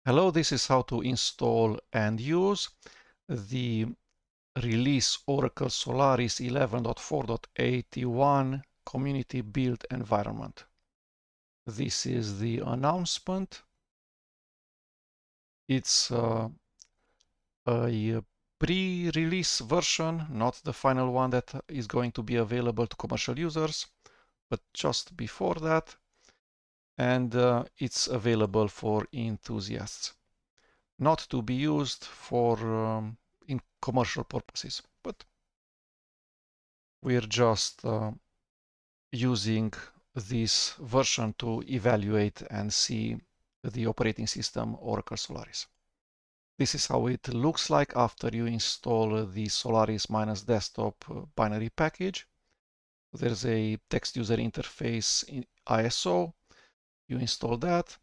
Hello, this is how to install and use the release Oracle Solaris 11.4.81 community build environment. This is the announcement. It's a pre-release version, not the final one that is going to be available to commercial users, but just before that. And it's available for enthusiasts, not to be used for in commercial purposes, but we're just using this version to evaluate and see the operating system Oracle Solaris. This is how it looks like after you install the Solaris-desktop binary package. There's a text user interface in ISO. You install that.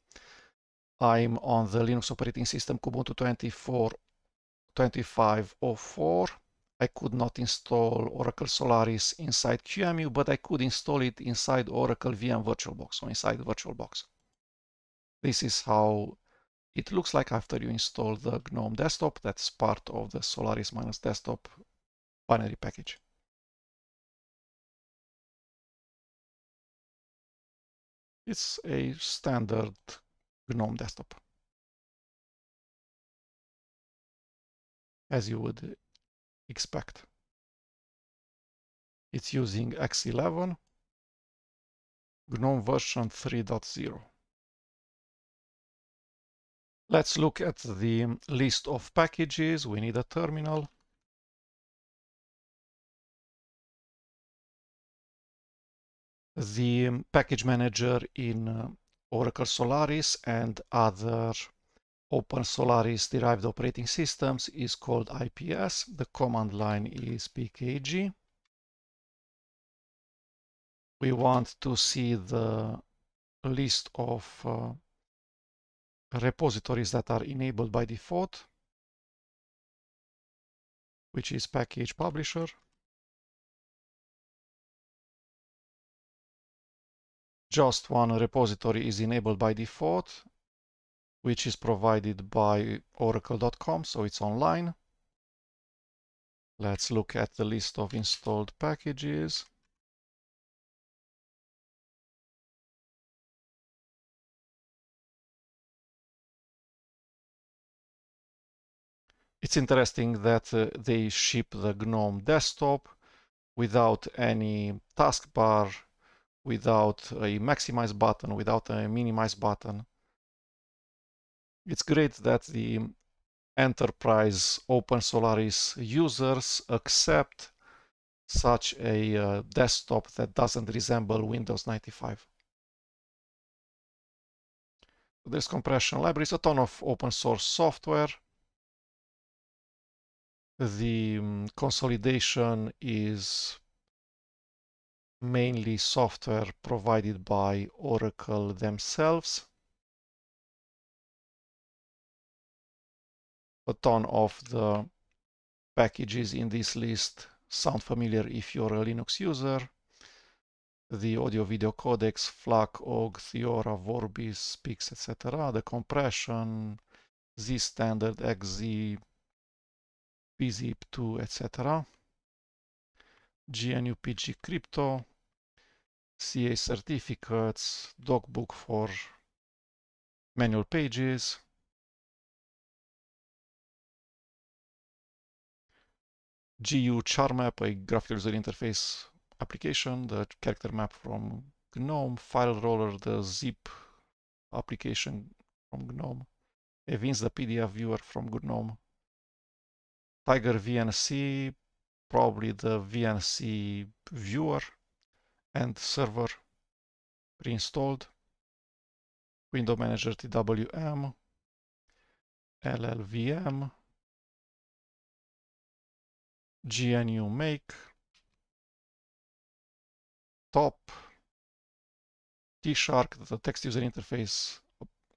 I'm on the Linux operating system Ubuntu 25.04. I could not install Oracle Solaris inside QEMU, but I could install it inside Oracle VM VirtualBox, or inside VirtualBox. This is how it looks like after you install the GNOME desktop. That's part of the Solaris-desktop binary package. It's a standard GNOME desktop, as you would expect. It's using X11, GNOME version 3.0. Let's look at the list of packages. We need a terminal. The package manager in Oracle Solaris and other Open Solaris derived operating systems is called IPS. The command line is pkg. We want to see the list of repositories that are enabled by default, which is package publisher. Just one repository is enabled by default, which is provided by oracle.com, so it's online. Let's look at the list of installed packages. It's interesting that they ship the GNOME desktop without any taskbar, without a maximize button, without a minimize button. It's great that the enterprise Open Solaris users accept such a desktop that doesn't resemble Windows 95. There's compression libraries, a ton of open source software. The consolidation is mainly software provided by Oracle themselves. A ton of the packages in this list sound familiar if you're a Linux user. The audio-video codecs, FLAC, OGG, Theora, Vorbis, Pix, etc. The compression, Z-Standard, XZ, bzip2, etc. GNU PG Crypto, CA certificates, docbook for manual pages, GU charmap, a graphical user interface application, the character map from GNOME, file roller, the zip application from GNOME, Evince, the PDF viewer from GNOME, tigervnc, probably the VNC viewer and server pre-installed, window manager TWM, LLVM, GNU make, top, T-Shark, the text user interface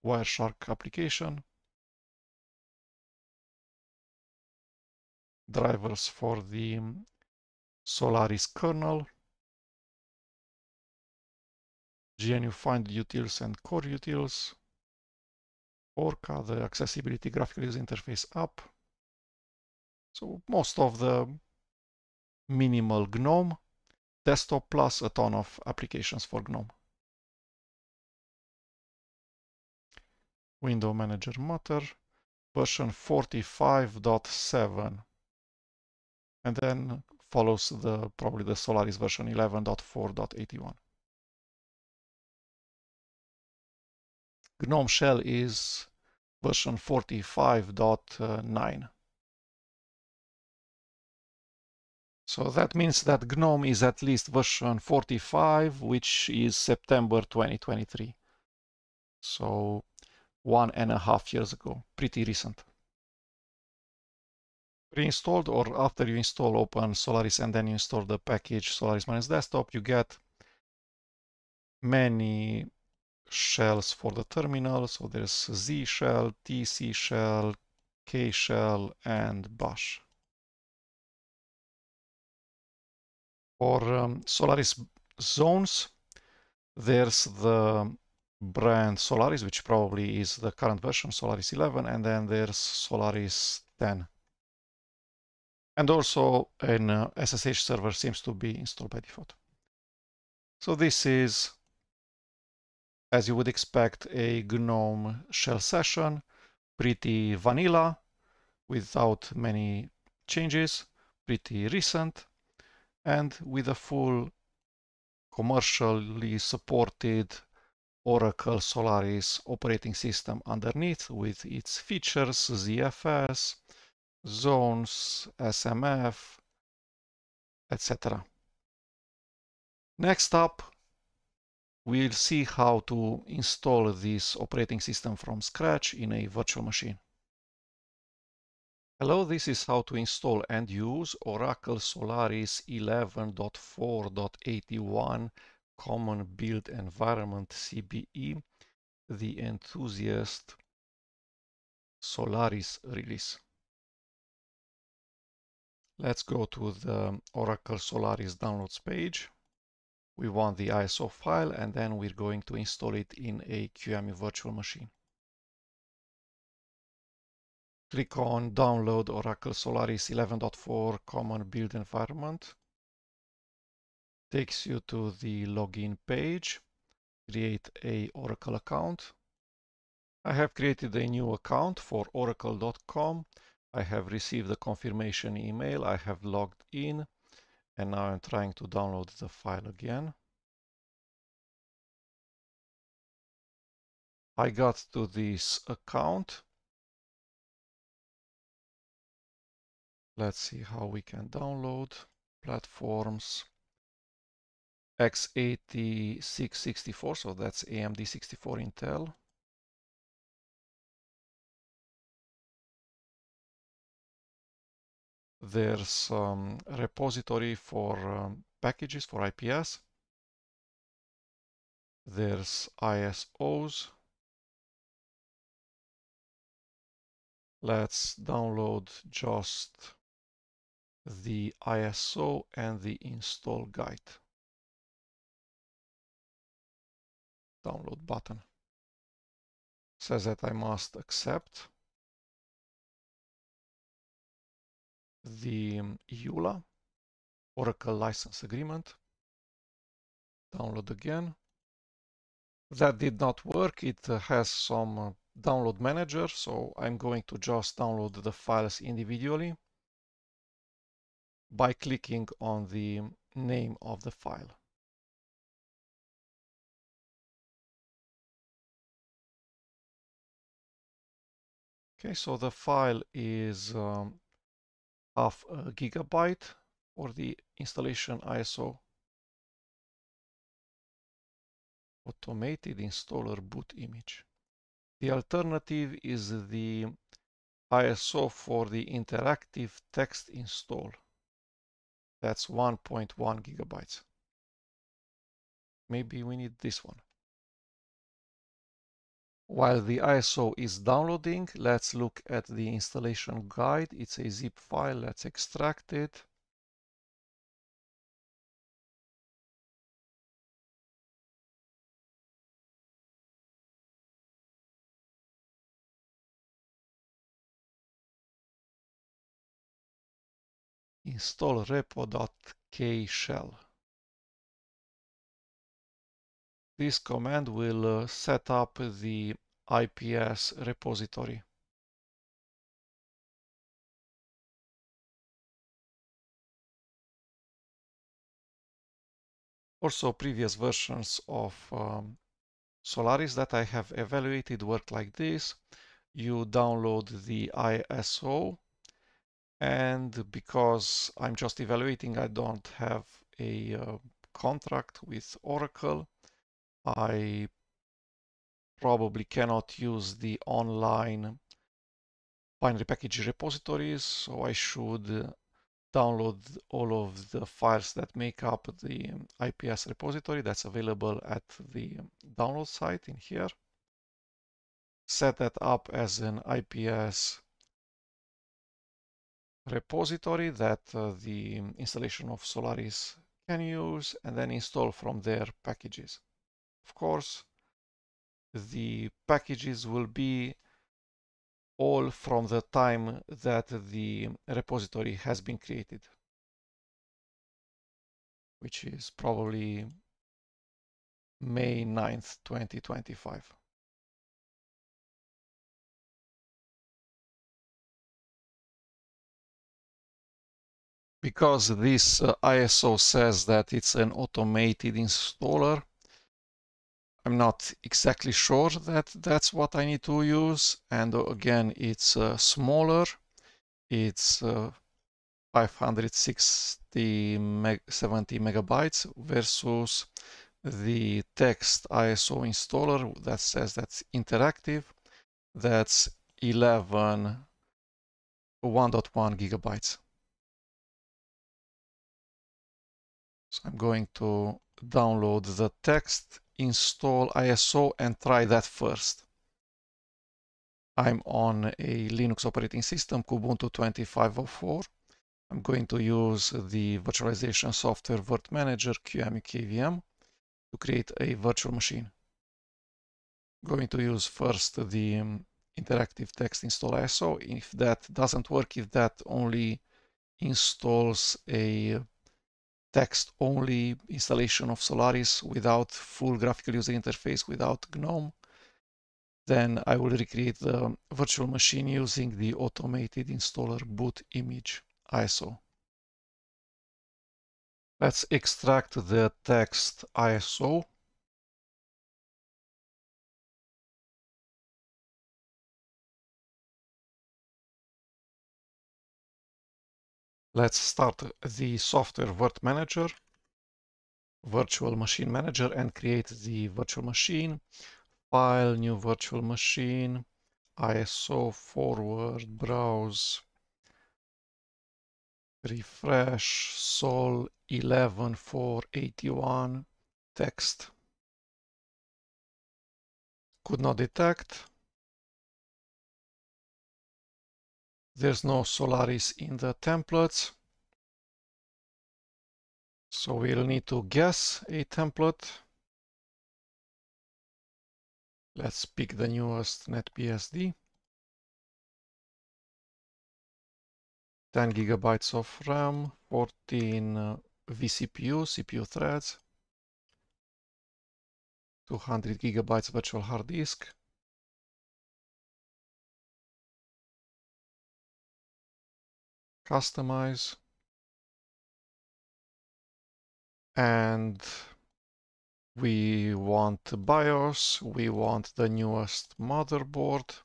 Wireshark application, drivers for the Solaris kernel, GNU find utils and core utils, Orca, the accessibility graphical user interface app. So most of the minimal GNOME desktop plus a ton of applications for GNOME. Window Manager Mutter, version 45.7. And then follows probably the Solaris version 11.4.81. GNOME shell is version 45.9. So that means that GNOME is at least version 45, which is September 2023. So 1.5 years ago, pretty recent. Pre-installed, or after you install Open Solaris and then you install the package Solaris-desktop, you get many shells for the terminal. So there's Z shell, TC shell, K shell, and bash. For Solaris zones, there's the brand Solaris, which probably is the current version, Solaris 11, and then there's Solaris 10. And also an SSH server seems to be installed by default. So this is, as you would expect, a GNOME shell session, pretty vanilla, without many changes, pretty recent, and with a full commercially supported Oracle Solaris operating system underneath with its features, ZFS, zones, SMF, etc. Next up, we'll see how to install this operating system from scratch in a virtual machine. Hello, this is how to install and use Oracle Solaris 11.4.81 Common Build Environment CBE, the Enthusiast Solaris release. Let's go to the Oracle Solaris downloads page. We want the ISO file, and then we're going to install it in a QEMU virtual machine. Click on Download Oracle Solaris 11.4 Common Build Environment. Takes you to the login page. Create a Oracle account. I have created a new account for oracle.com. I have received a confirmation email. I have logged in, and now I'm trying to download the file again. I got to this account. Let's see how we can download. Platforms, x86-64, so that's AMD 64 Intel. There's a repository for packages for IPS. There's ISOs. Let's download just the ISO and the install guide. Download button. Says that I must accept the EULA, Oracle License Agreement. Download again. That did not work. It has some download manager, so I'm going to just download the files individually by clicking on the name of the file. Okay, so the file is half a gigabyte for the installation ISO. Automated installer boot image. The alternative is the ISO for the interactive text install. That's 1.1 gigabytes. Maybe we need this one. While the ISO is downloading, let's look at the installation guide. It's a zip file. Let's extract it. install repo.k shell. This command will set up the IPS repository. Also, previous versions of Solaris that I have evaluated work like this. You download the ISO, and because I'm just evaluating, I don't have a contract with Oracle. I probably cannot use the online binary package repositories, so I should download all of the files that make up the IPS repository that's available at the download site in here. Set that up as an IPS repository that the installation of Solaris can use, and then install from their packages. Of course, the packages will be all from the time that the repository has been created, which is probably May 9th, 2025. Because this ISO says that it's an automated installer, I'm not exactly sure that that's what I need to use. And again, it's smaller. It's 570 megabytes versus the text ISO installer that says that's interactive. That's 1.1 gigabytes. So I'm going to download the text, install ISO, and try that first. I'm on a Linux operating system, Ubuntu 25.04. I'm going to use the virtualization software Virt Manager QEMU-KVM to create a virtual machine. I'm going to use first the interactive text install ISO. If that doesn't work, if that only installs a text-only installation of Solaris without full graphical user interface, without GNOME, then I will recreate the virtual machine using the automated installer boot image ISO. Let's extract the text ISO. Let's start the software Virt Manager, virtual machine manager, and create the virtual machine. File, new virtual machine, ISO, forward, browse, refresh, sol 11481, text. Could not detect. There's no Solaris in the templates, so we'll need to guess a template. Let's pick the newest NetBSD. 10 gigabytes of RAM, 14 vCPU, CPU threads, 200 gigabytes virtual hard disk, customize, and we want BIOS, we want the newest motherboard.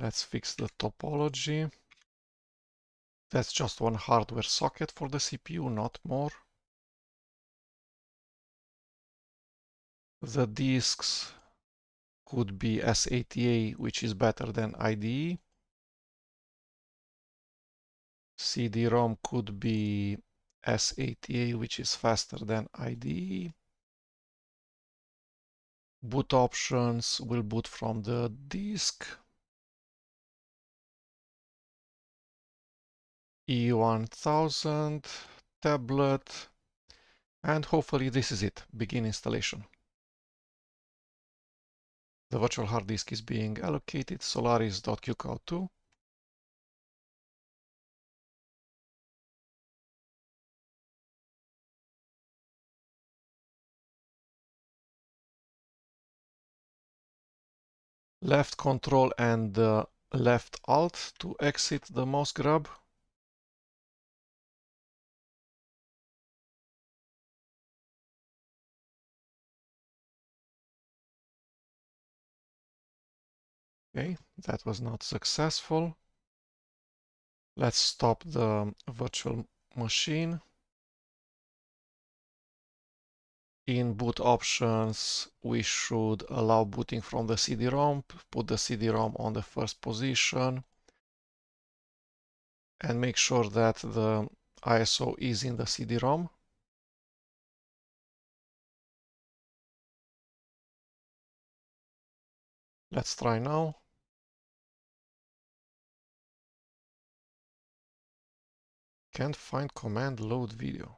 Let's fix the topology. That's just one hardware socket for the CPU, not more. The disks could be SATA, which is better than IDE. CD-ROM could be SATA, which is faster than IDE. Boot options will boot from the disk. E1000, tablet, and hopefully this is it. Begin installation. The virtual hard disk is being allocated, solaris.qcow2. Left Control and left Alt to exit the mouse grab. Okay, that was not successful. Let's stop the virtual machine. In boot options, we should allow booting from the CD-ROM, put the CD-ROM on the first position, and make sure that the ISO is in the CD-ROM. Let's try now. Can't find command load video.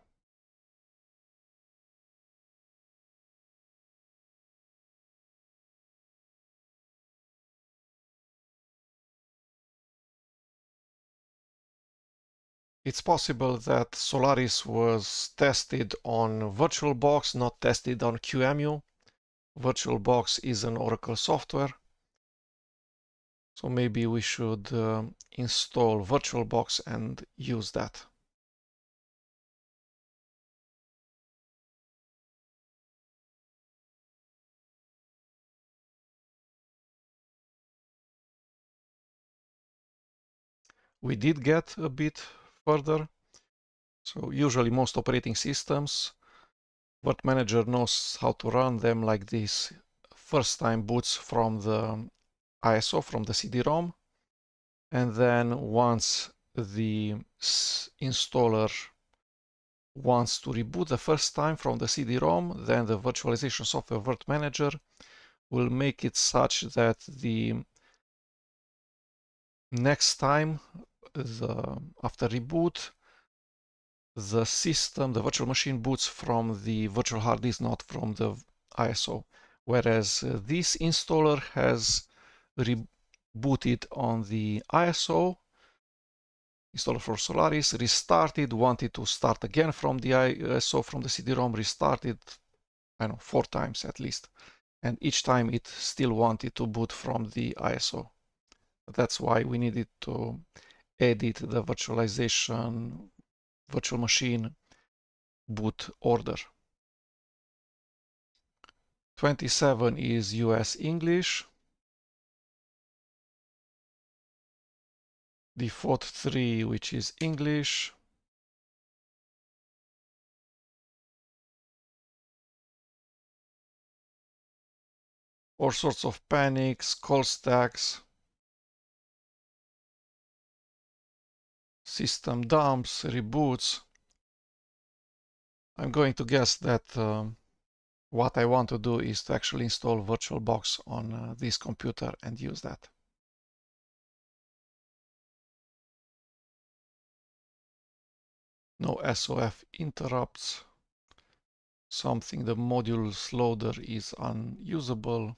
It's possible that Solaris was tested on VirtualBox, not tested on QEMU. VirtualBox is an Oracle software. So maybe we should install VirtualBox and use that. We did get a bit further. So usually most operating systems, Virt Manager knows how to run them like this. First time boots from the ISO, from the CD-ROM, and then once the installer wants to reboot the first time from the CD-ROM, then the virtualization software Virt Manager will make it such that the next time after reboot, the system, the virtual machine boots from the virtual hard disk, not from the ISO. Whereas this installer has rebooted on the ISO, installer for Solaris, restarted, wanted to start again from the ISO, from the CD-ROM, restarted, I don't know, 4 times at least. And each time it still wanted to boot from the ISO. That's why we needed to edit the virtualization virtual machine boot order. 27 is US English. Default 3, which is English. All sorts of panics, call stacks, system dumps, reboots. I'm going to guess that what I want to do is to actually install VirtualBox on this computer and use that. No SOF interrupts. Something, the modules loader is unusable.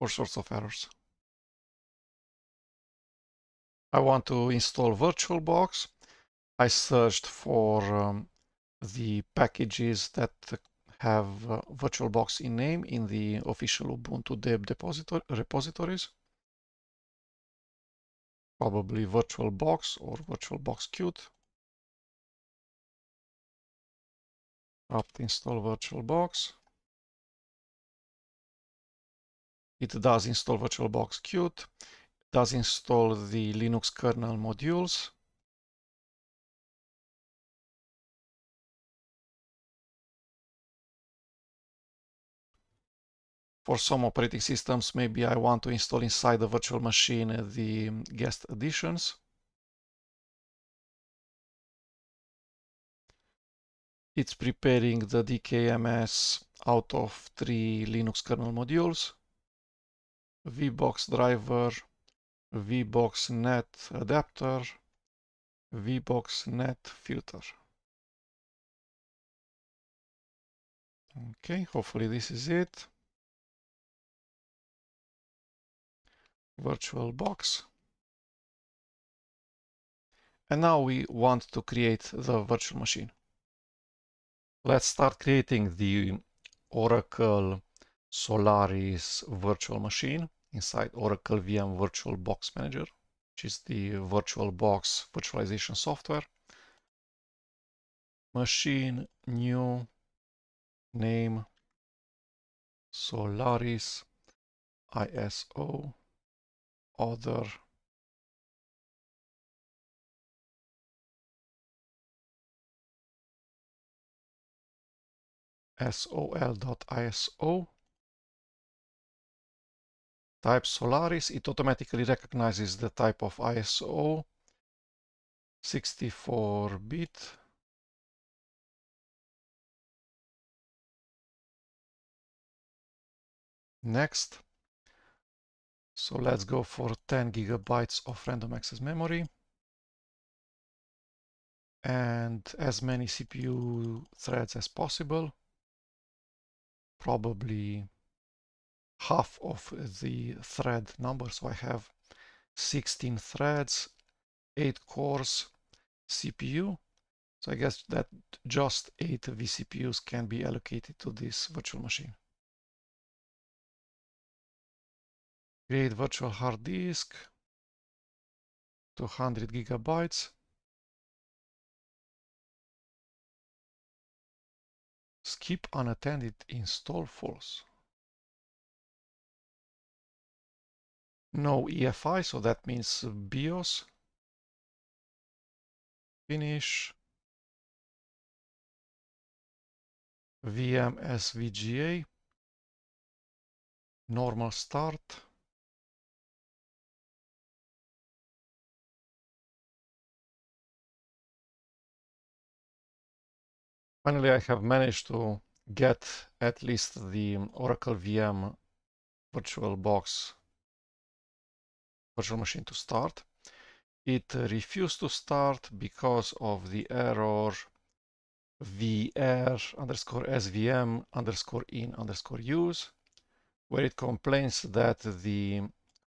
All sorts of errors. I want to install VirtualBox. I searched for the packages that have VirtualBox in name in the official Ubuntu deb repositories. Probably VirtualBox or VirtualBox Qt. Apt install VirtualBox. It does install VirtualBox Qt. It does install the Linux kernel modules. For some operating systems, maybe I want to install inside the virtual machine the guest additions. It's preparing the DKMS out of 3 Linux kernel modules: VBox driver, VBox net adapter, VBox net filter. Okay, hopefully this is it. VirtualBox. And now we want to create the virtual machine. Let's start creating the Oracle Solaris virtual machine inside Oracle VM VirtualBox Manager, which is the VirtualBox virtualization software. Machine, new, name, Solaris, ISO, other, sol.iso, type Solaris. It automatically recognizes the type of ISO, 64-bit. Next. So let's go for 10 gigabytes of random access memory and as many CPU threads as possible. Probably half of the thread number. So I have 16 threads, 8 cores, CPU. So I guess that just 8 vCPUs can be allocated to this virtual machine. Create virtual hard disk, 200 gigabytes. Skip unattended, install false. No EFI, so that means BIOS. Finish. VM SVGA. Normal start. Finally, I have managed to get at least the Oracle VM VirtualBox virtual machine to start. It refused to start because of the error vr_svm_in_use, where it complains that the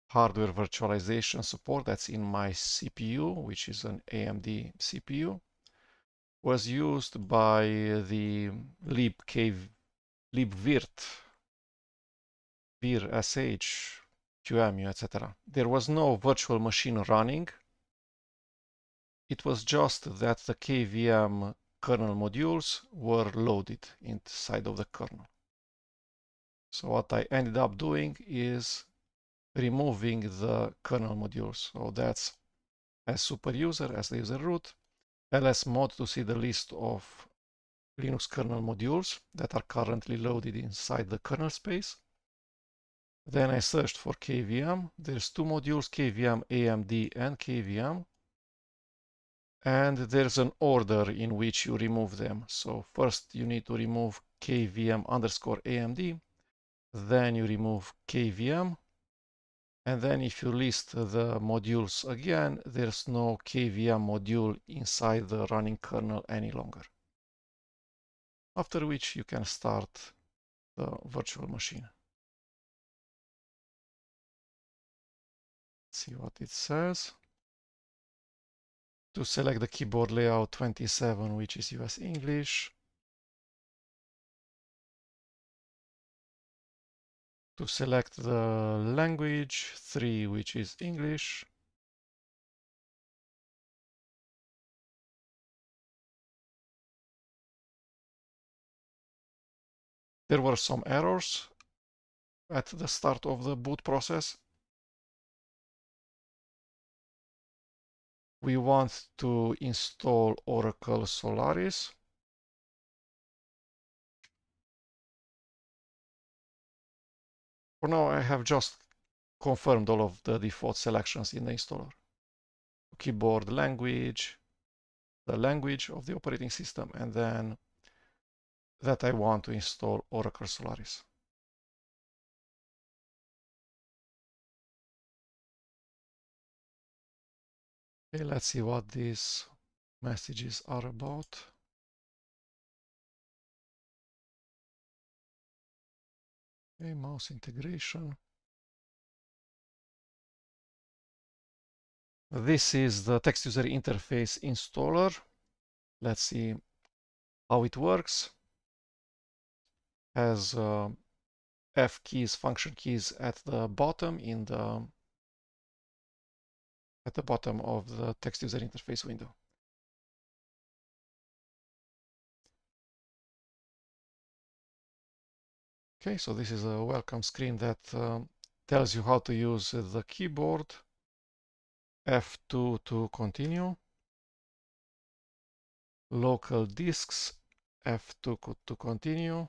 hardware virtualization support that's in my CPU, which is an AMD CPU, was used by the libvirt, vir, sh, qemu, etc. There was no virtual machine running. It was just that the KVM kernel modules were loaded inside of the kernel. So what I ended up doing is removing the kernel modules. So that's as super user, as the user root, ls-mod to see the list of Linux kernel modules that are currently loaded inside the kernel space. Then I searched for KVM. There's two modules, KVM AMD and KVM. And there's an order in which you remove them. So first you need to remove KVM_AMD. Then you remove KVM. And then if you list the modules again, there's no KVM module inside the running kernel any longer. After which you can start the virtual machine. Let's see what it says. To select the keyboard layout 27, which is US English. To select the language 3, which is English. There were some errors at the start of the boot process. We want to install Oracle Solaris. For now, I have just confirmed all of the default selections in the installer. Keyboard language, the language of the operating system, and then that I want to install Oracle Solaris. Okay, let's see what these messages are about. Okay, mouse integration. This is the text user interface installer. Let's see how it works. Has F keys, function keys at the bottom at the bottom of the text user interface window. Okay, so this is a welcome screen that tells you how to use the keyboard. F2 to continue. Local disks, F2 to continue.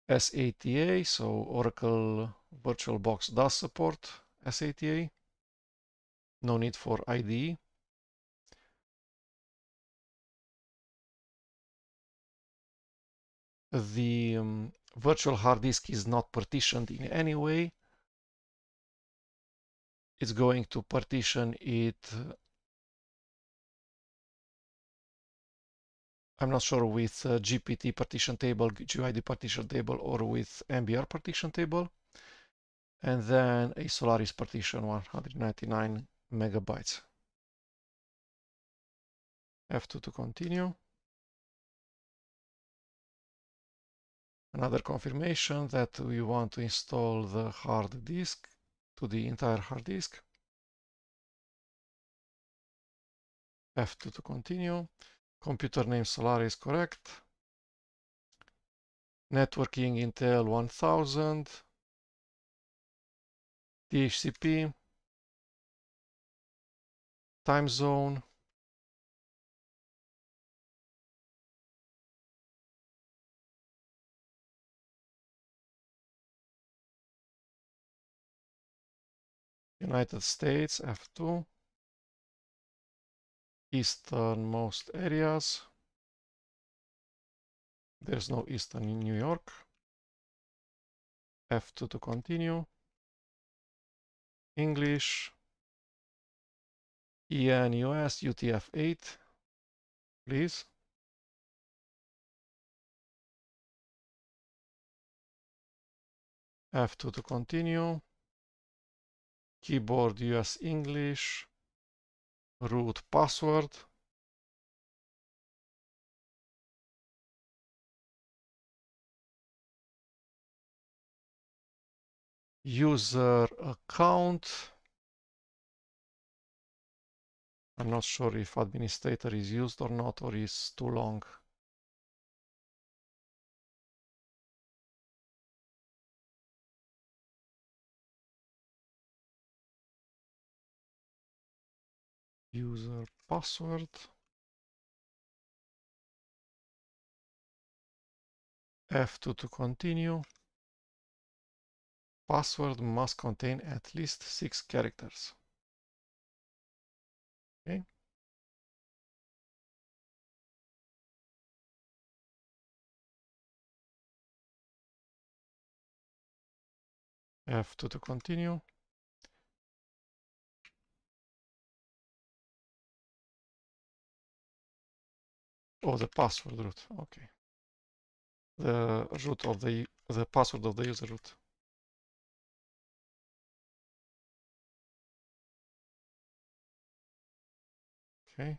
SATA, so Oracle VirtualBox does support SATA. No need for IDE. The virtual hard disk is not partitioned in any way. It's going to partition it. I'm not sure with GPT partition table, GUID partition table, or with MBR partition table. And then a Solaris partition, 199 megabytes. F2 to continue. Another confirmation that we want to install the hard disk to the entire hard disk. F2 to continue. Computer name Solaris correct. Networking Intel 1000. DHCP. Time zone. United States, F2. Easternmost areas. There's no Eastern in New York. F2 to continue. English. EN US UTF-8, please. F2 to continue. Keyboard US English. Root password. User account. I'm not sure if administrator is used or not, or is too long. User password. F2 to continue. Password must contain at least 6 characters. Okay. F2 to continue. Oh, the password root. Okay. The root of the password of the user root. Okay.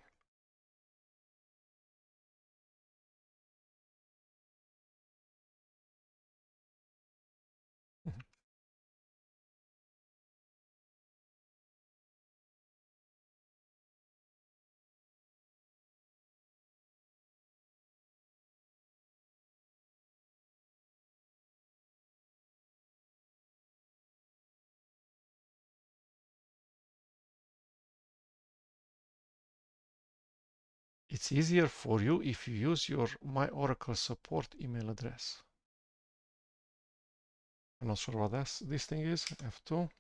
It's easier for you if you use your My Oracle support email address. I'm not sure what this thing is. F2.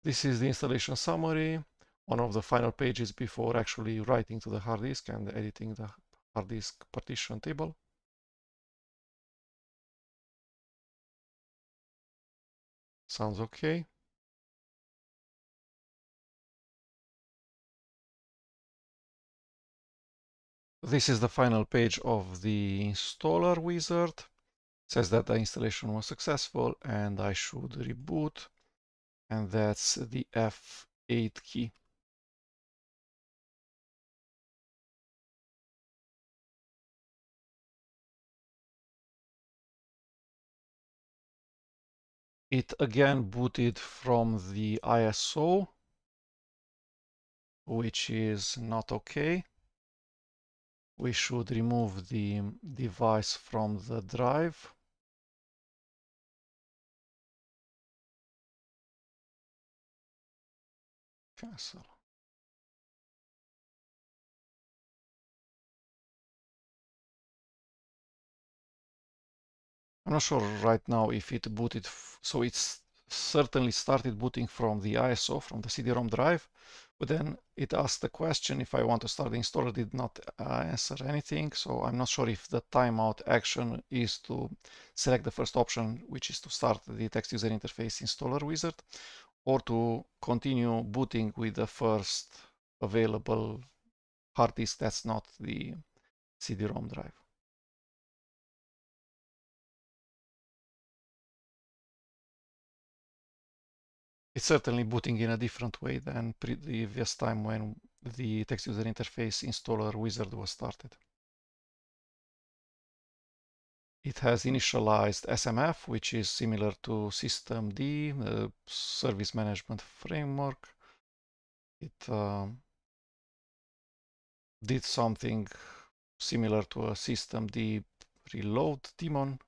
This is the installation summary, one of the final pages before actually writing to the hard disk and editing the hard disk partition table. Sounds okay. This is the final page of the installer wizard. It says that the installation was successful and I should reboot. and that's the F8 key. It again booted from the ISO, which is not okay. We should remove the device from the drive. Cancel. I'm not sure right now if it booted, so it's certainly started booting from the ISO, from the CD-ROM drive, but then it asked the question if I want to start the installer, did not answer anything, so I'm not sure if the timeout action is to select the first option, which is to start the text user interface installer wizard, or to continue booting with the first available hard disk that's not the CD-ROM drive. It's certainly booting in a different way than previous time when the text user interface installer wizard was started. It has initialized SMF, which is similar to systemd, the service management framework. It did something similar to a systemd reload daemon.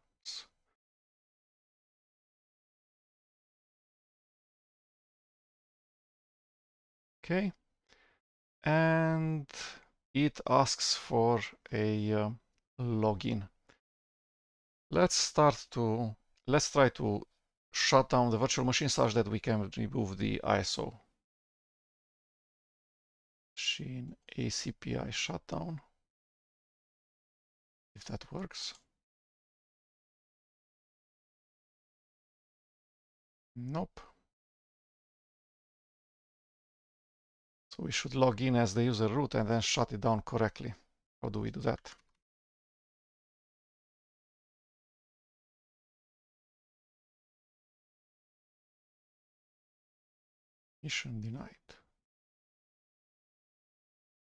Okay. And it asks for a login. Let's try to shut down the virtual machine such that we can remove the ISO. Machine ACPI shutdown. If that works. Nope. So we should log in as the user root and then shut it down correctly. How do we do that? Mission denied.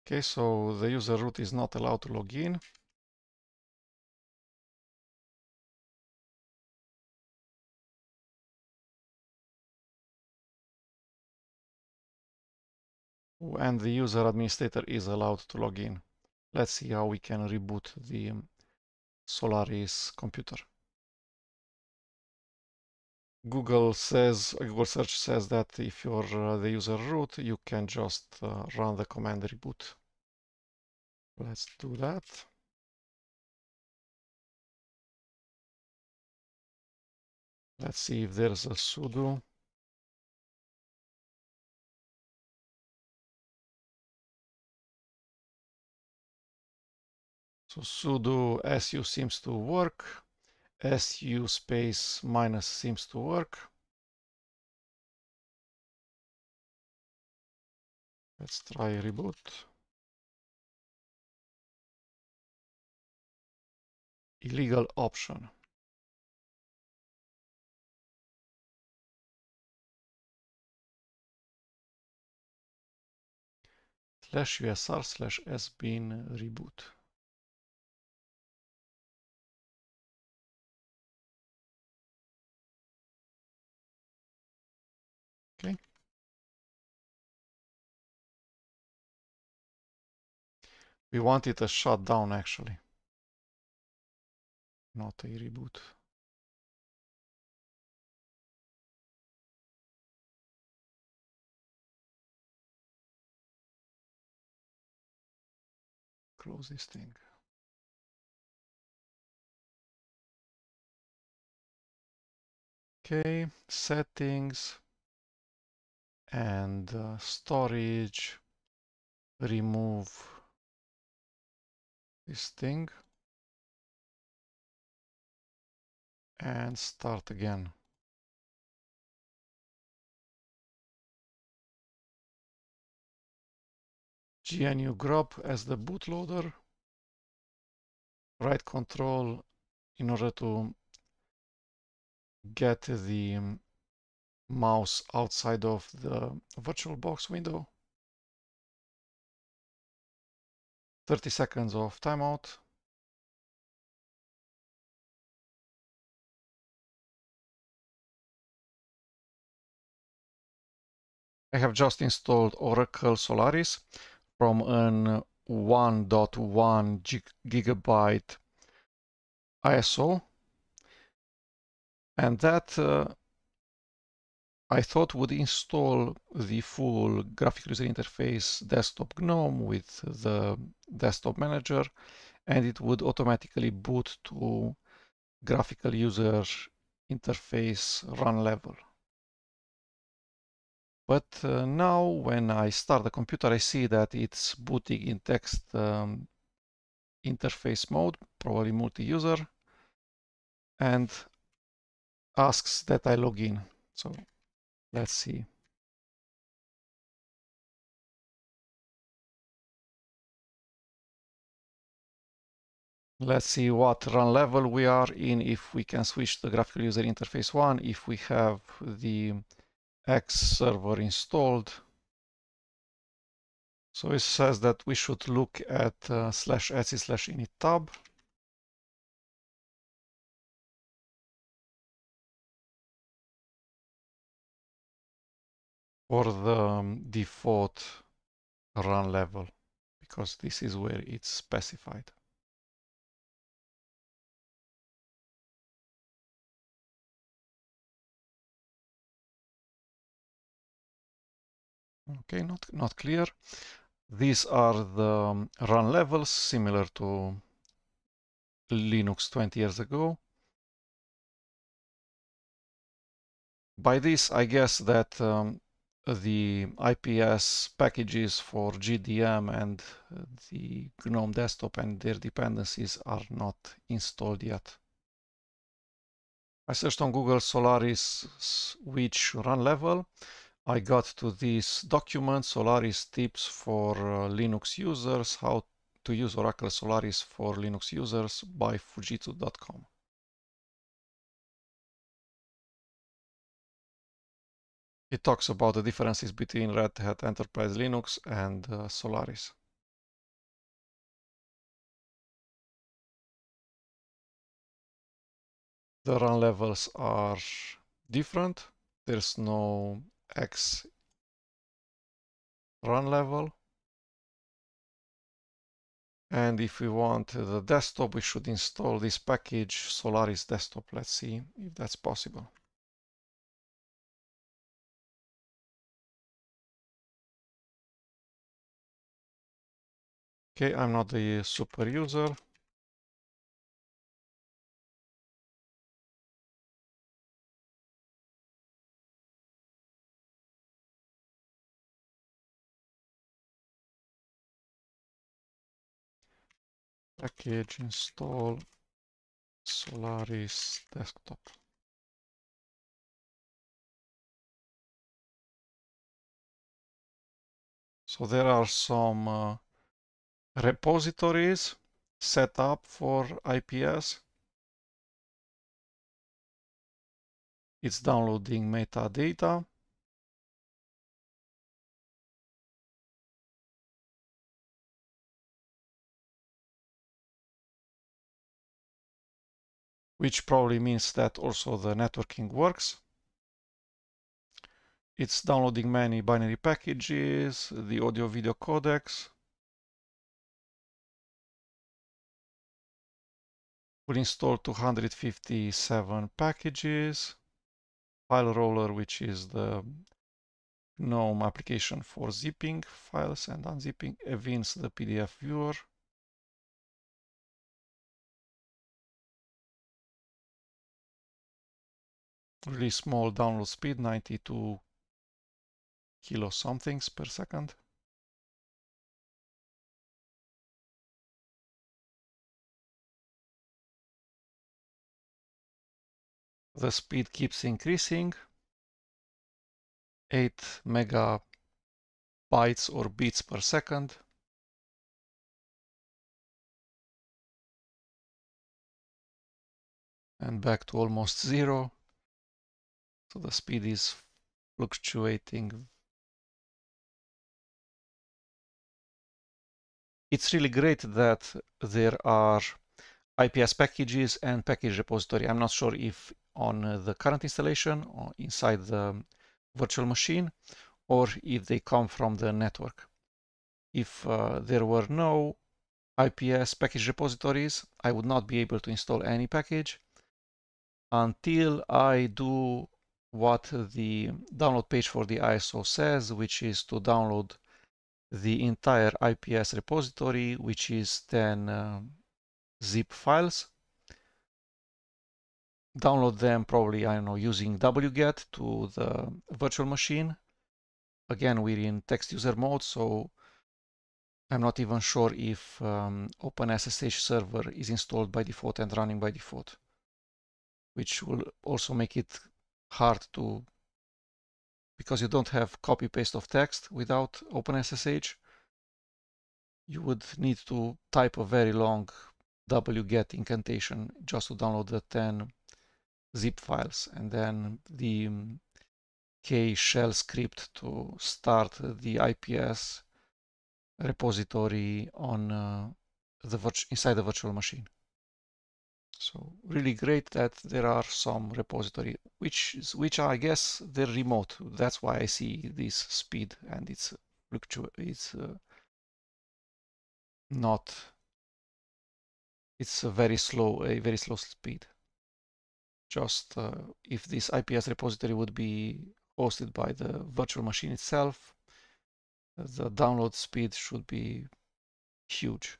Okay, so the user root is not allowed to log in. And the user administrator is allowed to log in. Let's see how we can reboot the Solaris computer. Google search says that if you're the user root, you can just run the command reboot. Let's do that. Let's see if there's a sudo. So sudo su seems to work. su space minus seems to work. Let's try reboot. Illegal option. /usr/sbin reboot. Okay. We want it a shutdown actually, not a reboot. Close this thing. Okay, settings and storage. Remove this thing and start again. GNU grub as the bootloader. Right control in order to get the mouse outside of the VirtualBox window. 30 seconds of timeout. I have just installed Oracle Solaris from an 1.1 gigabyte ISO, and that I thought would install the full graphical user interface desktop GNOME with the desktop manager, and it would automatically boot to graphical user interface run level. But now when I start the computer, I see that it's booting in text interface mode, probably multi-user, and asks that I log in. So let's see. Let's see what run level we are in, if we can switch the graphical user interface 1, if we have the X server installed. So it says that we should look at /etc/init tab. For the default run level, because this is where it's specified. Okay, not clear. These are the run levels similar to Linux 20 years ago. By this, I guess that the IPS packages for GDM and the GNOME desktop and their dependencies are not installed yet. I searched on Google Solaris switch run level. I got to this document, Solaris tips for Linux users, how to use Oracle Solaris for Linux users by fujitsu.com. It talks about the differences between Red Hat Enterprise Linux and Solaris. The run levels are different. There's no X run level. And if we want the desktop, we should install this package, solaris-desktop. Let's see if that's possible. Okay, I'm not the super user. Package install Solaris desktop. So there are some repositories set up for IPS. It's downloading metadata. Which probably means that also the networking works. It's downloading many binary packages, the audio video codecs. We'll install 257 packages. File roller, which is the GNOME application for zipping files and unzipping, evince the PDF viewer. Really small download speed, 92 kilo somethings per second. The speed keeps increasing. 8 megabytes or bits per second. And back to almost zero. So the speed is fluctuating. It's really great that there are IPS packages and package repository. I'm not sure if on the current installation or inside the virtual machine, or if they come from the network. If there were no IPS package repositories, I would not be able to install any package until I do what the download page for the ISO says, which is to download the entire IPS repository, which is 10 zip files. Download them probably, I don't know, using wget to the virtual machine. Again, we're in text user mode, so I'm not even sure if openssh server is installed by default and running by default, which will also make it hard to, because you don't have copy paste of text without openssh. You would need to type a very long wget incantation just to download the 10 zip files, and then the k shell script to start the IPS repository on inside the virtual machine. So really great that there are some repository, which I guess they're remote. That's why I see this speed, and it's not. It's a very slow speed. Just if this IPS repository would be hosted by the virtual machine itself, the download speed should be huge.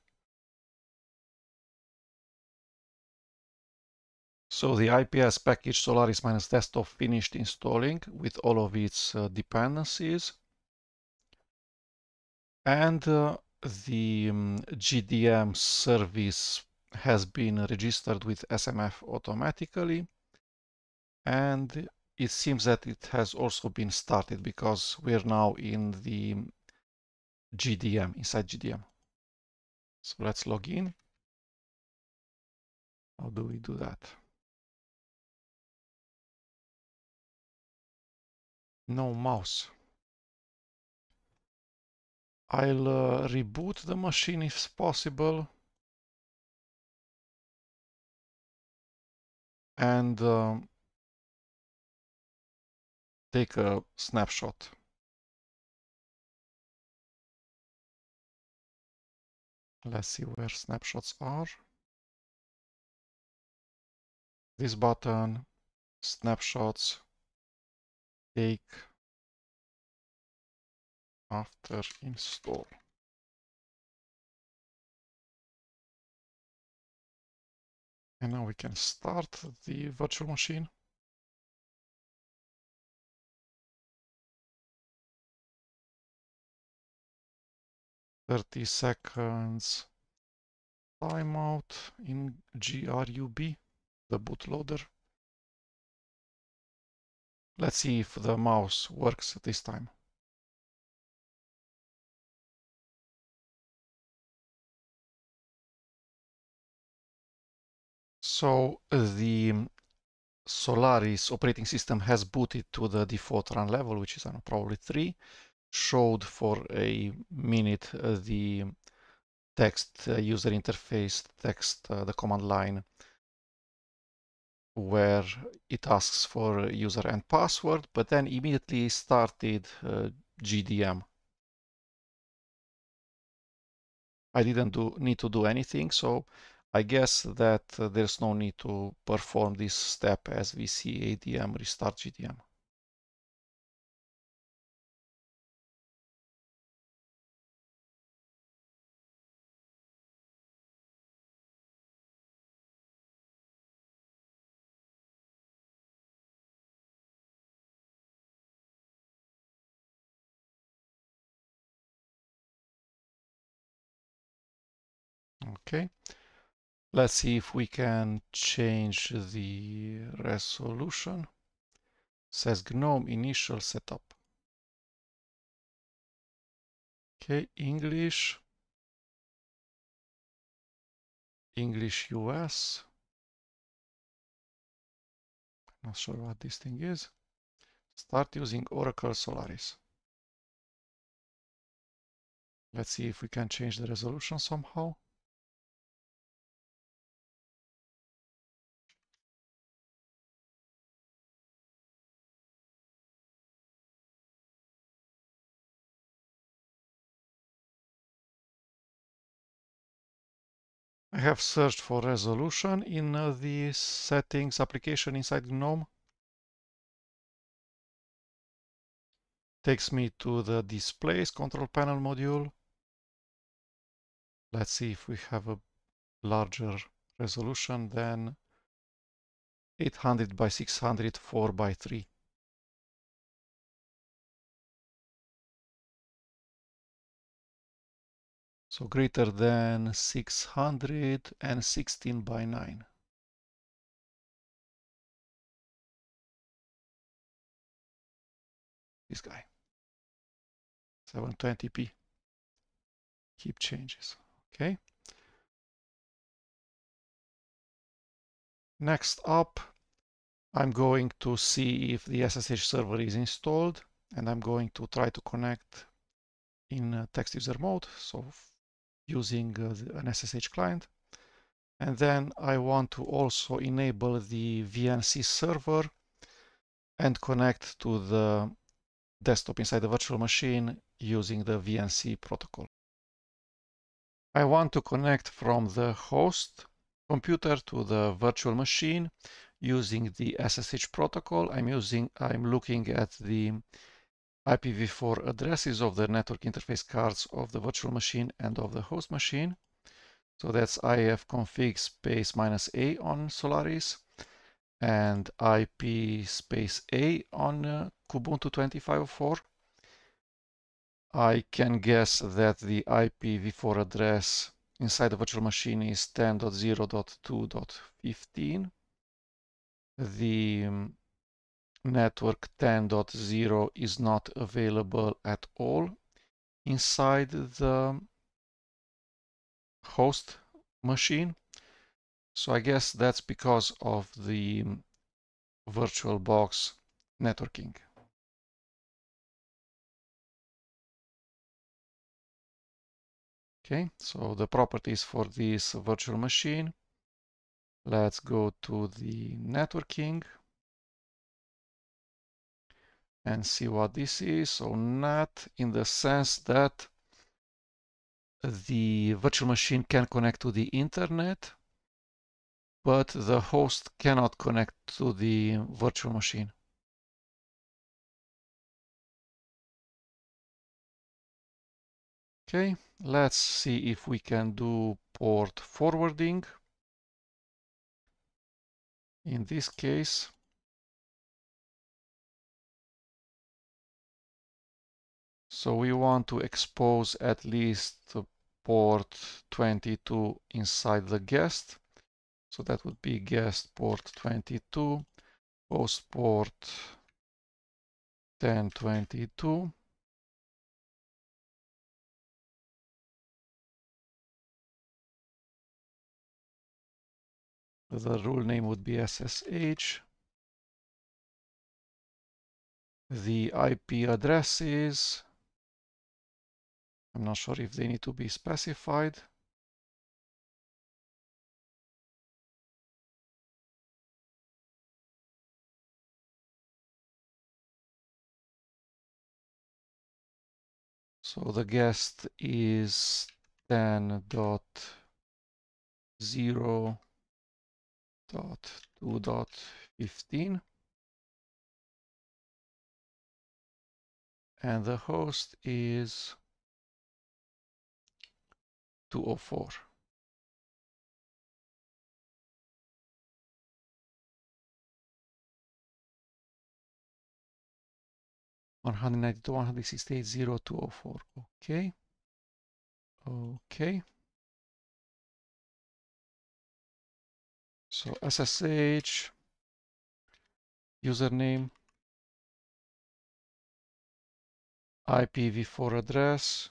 So the IPS package solaris-desktop finished installing with all of its dependencies. And the GDM service has been registered with SMF automatically. And it seems that it has also been started because we're now in the GDM, inside GDM. So let's log in. How do we do that? No mouse. I'll reboot the machine if possible. And take a snapshot. Let's see where snapshots are. This button, snapshots, take after install. And now we can start the virtual machine. "30 seconds timeout in GRUB, the bootloader." Let's see if the mouse works this time. So the Solaris operating system has booted to the default run level, which is probably 3. Showed for a minute the text user interface, the command line, where it asks for user and password, but then immediately started GDM. I didn't need to do anything, so I guess that there's no need to perform this step as we see ADM restart GDM. Okay, let's see if we can change the resolution. It says GNOME initial setup. Okay, English US. Not sure what this thing is. Start using Oracle Solaris. Let's see if we can change the resolution somehow. I have searched for resolution in the settings application inside GNOME. Takes me to the displays control panel module. Let's see if we have a larger resolution than 800 by 600 4 by 3. So greater than 616 by 9. This guy. 720p. Keep changes. Okay. Next up, I'm going to see if the SSH server is installed, and I'm going to try to connect in text user mode, so using an SSH client. And then I want to also enable the VNC server and connect to the desktop inside the virtual machine using the VNC protocol. I want to connect from the host computer to the virtual machine using the SSH protocol. I'm looking at the IPv4 addresses of the network interface cards of the virtual machine and of the host machine. So that's ifconfig space -a on Solaris and IP space A on Kubuntu 2504. I can guess that the IPv4 address inside the virtual machine is 10.0.2.15. The network 10.0 is not available at all inside the host machine. So I guess that's because of the VirtualBox networking. Okay, so the properties for this virtual machine. Let's go to the networking and see what this is. So NAT, in the sense that the virtual machine can connect to the internet, but the host cannot connect to the virtual machine. Okay, let's see if we can do port forwarding. In this case, so we want to expose at least port 22 inside the guest. So that would be guest port 22, host port 1022. The rule name would be SSH. The IP addresses, I'm not sure if they need to be specified. So the guest is 10.0.2.15 and the host is 204. (192.168.0.204). Okay. Okay. So SSH, username, IPv4 address,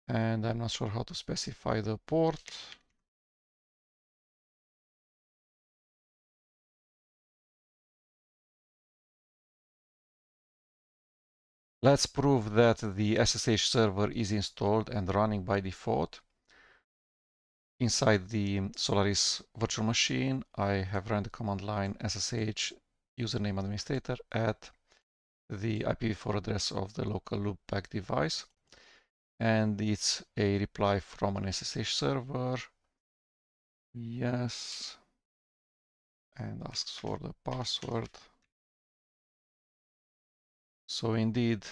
and I'm not sure how to specify the port. Let's prove that the SSH server is installed and running by default. Inside the Solaris virtual machine, I have run the command line SSH username administrator at the IPv4 address of the local loopback device. And it's a reply from an SSH server. Yes. And asks for the password. So indeed,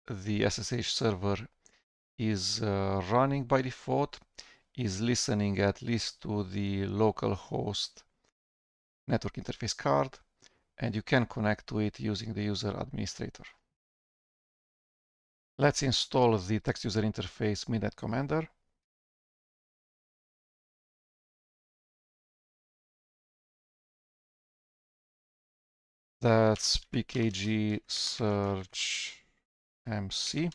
the SSH server is running by default, is listening at least to the local host network interface card, and you can connect to it using the user administrator. Let's install the text user interface Midnight Commander. That's pkg search mc.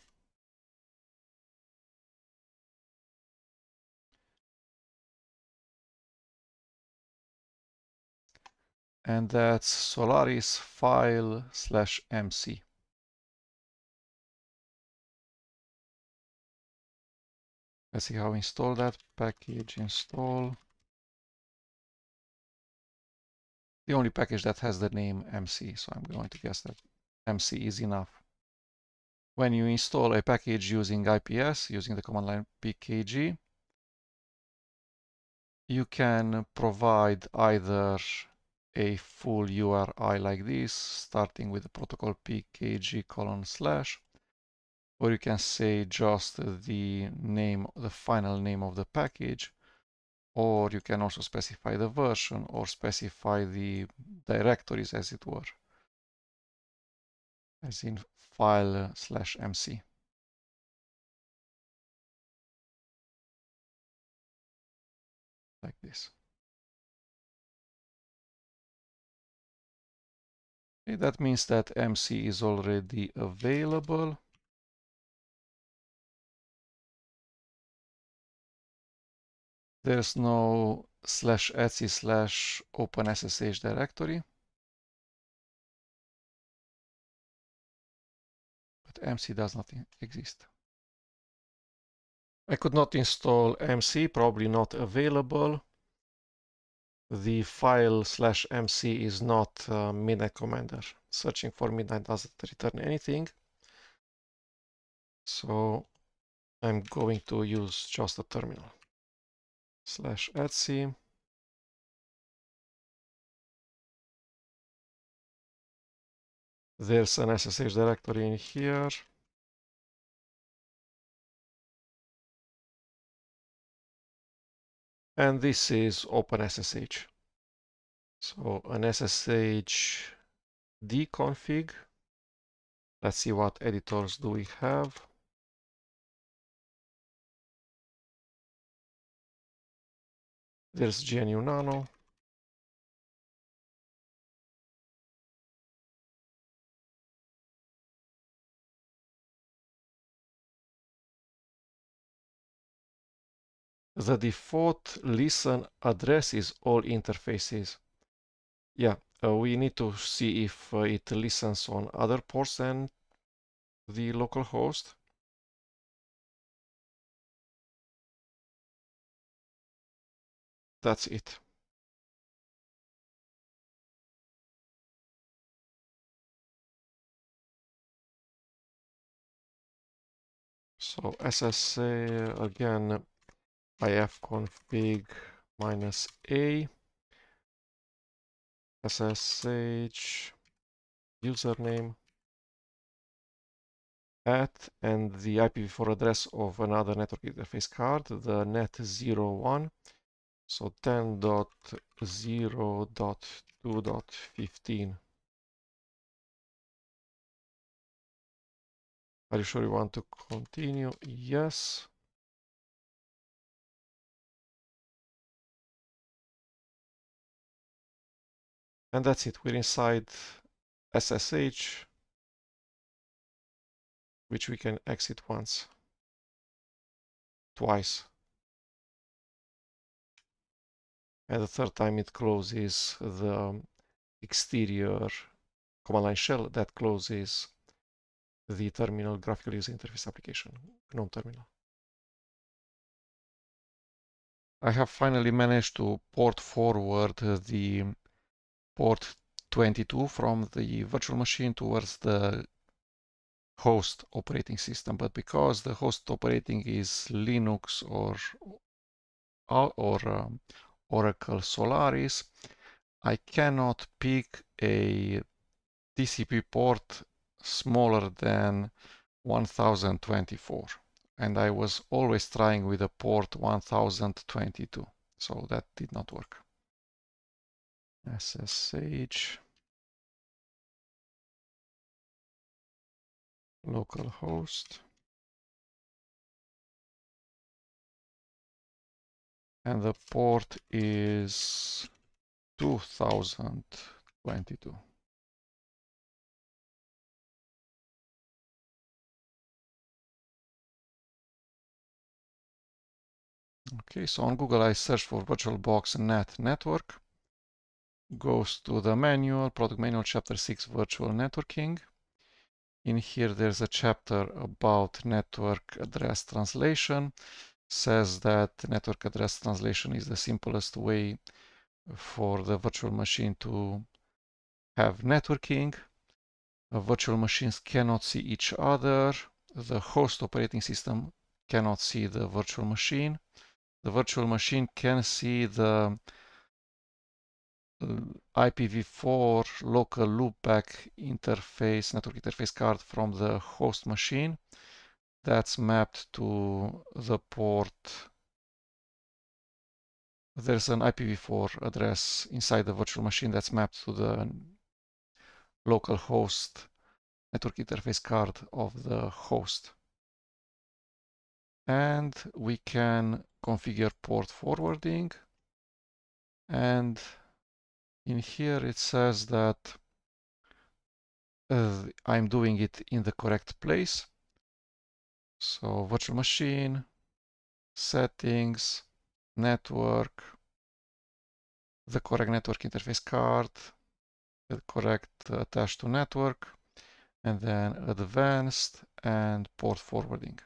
And that's Solaris file/mc. Let's see how we install that. Package install. The only package that has the name mc, so I'm going to guess that mc is enough. When you install a package using IPS, using the command line pkg, you can provide either a full URI like this, starting with the protocol pkg:/, or you can say just the name, the final name of the package, or you can also specify the version or specify the directories, as it were, as in file/mc. Like this. Okay, that means that MC is already available. There's no /etc/openssh directory, but MC does not exist. I could not install MC, probably not available. The file/mc is not Midnight Commander. Searching for Midnight doesn't return anything. So I'm going to use just a terminal. /etc. There's an SSH directory in here. And this is openssh. So an SSH dconfig. Let's see what editors do we have. There's GNU Nano. The default listen address is all interfaces. Yeah, we need to see if it listens on other ports than the local host. That's it. So SSA again, ifconfig -a SSH username at and the IPv4 address of another network interface card, the net01, so 10.0.2.15. Are you sure you want to continue? Yes. And that's it. We're inside SSH, which we can exit once, twice. And the third time it closes the exterior command line shell that closes the terminal graphical user interface application, GNOME terminal. I have finally managed to port forward the port 22 from the virtual machine towards the host operating system, but because the host operating is Linux or Oracle Solaris, I cannot pick a TCP port smaller than 1024, and I was always trying with a port 1022, so that did not work. SSH localhost, and the port is 2022. Okay, so on Google I search for VirtualBox NAT network, goes to the manual, product manual, chapter 6, virtual networking. In here there's a chapter about network address translation, says that network address translation is the simplest way for the virtual machine to have networking. Virtual machines cannot see each other. The host operating system cannot see the virtual machine. The virtual machine can see the IPv4 local loopback interface, network interface card from the host machine. That's mapped to the port. There's an IPv4 address inside the virtual machine that's mapped to the local host network interface card of the host. And we can configure port forwarding. And in here it says that I'm doing it in the correct place. So virtual machine, settings, network, the correct network interface card, the correct attached to network, and then advanced and port forwarding.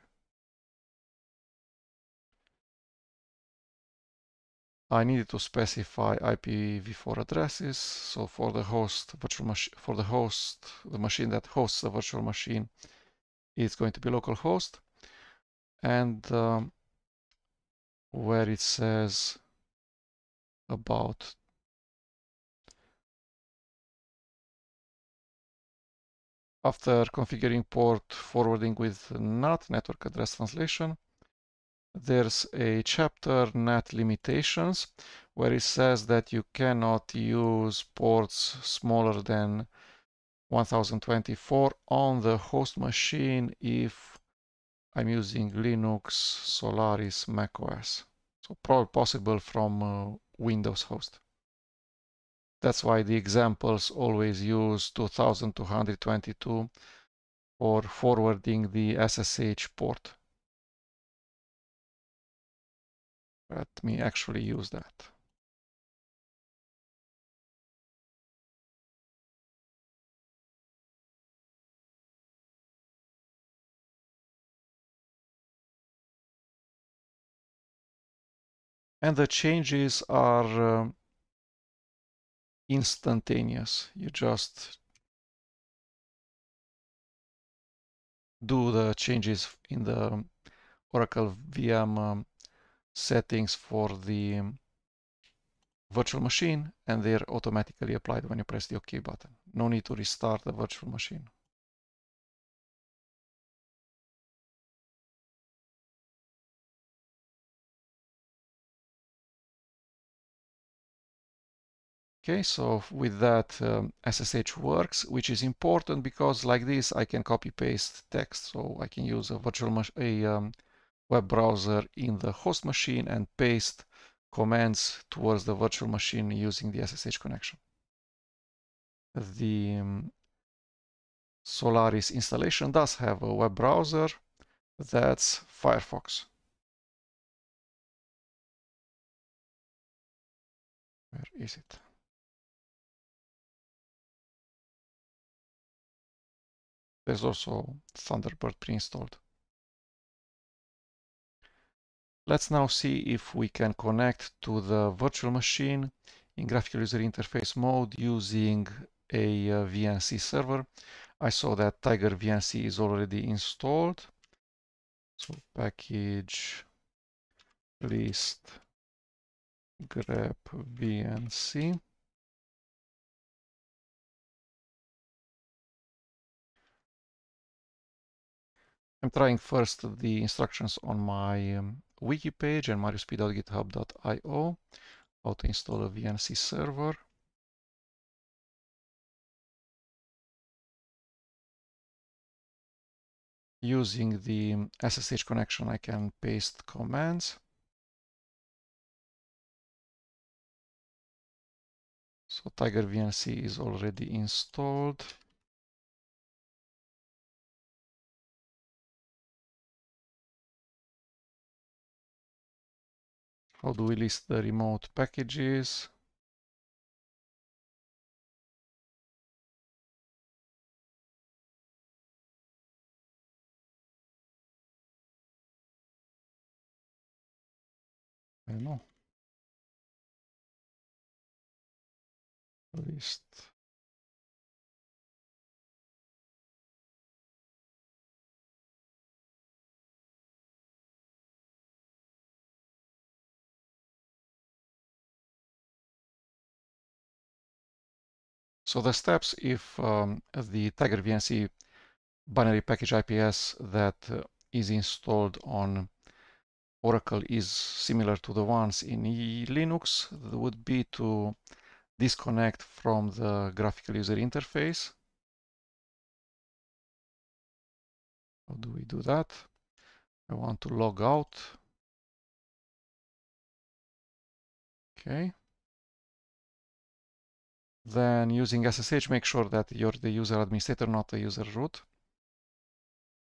I needed to specify IPv4 addresses. So for the host virtual machine, for the host, the machine that hosts the virtual machine, it's going to be localhost. And where it says about after configuring port forwarding with NAT, network address translation, there's a chapter NAT limitations where it says that you cannot use ports smaller than 1024 on the host machine if I'm using Linux, Solaris, macOS. So probably possible from Windows host. That's why the examples always use 2222 for forwarding the SSH port. Let me actually use that. And the changes are instantaneous. You just do the changes in the Oracle VM settings for the virtual machine, and they're automatically applied when you press the OK button. No need to restart the virtual machine. Okay, so with that SSH works, which is important because like this I can copy paste text. So I can use a web browser in the host machine and paste commands towards the virtual machine using the SSH connection. The Solaris installation does have a web browser. That's Firefox. Where is it? . there's also Thunderbird pre-installed. Let's now see if we can connect to the virtual machine in graphical user interface mode using a VNC server. I saw that tigervnc is already installed. So package list grep vnc. I'm trying first the instructions on my wiki page and mariusp.github.io, how to install a VNC server. Using the SSH connection, I can paste commands. So tigervnc is already installed. How do we list the remote packages? I don't know. List. So the steps if the tigervnc binary package IPS that is installed on Oracle is similar to the ones in Linux would be to disconnect from the graphical user interface. How do we do that? I want to log out. Okay. Then using SSH, make sure that you're the user administrator, not the user root.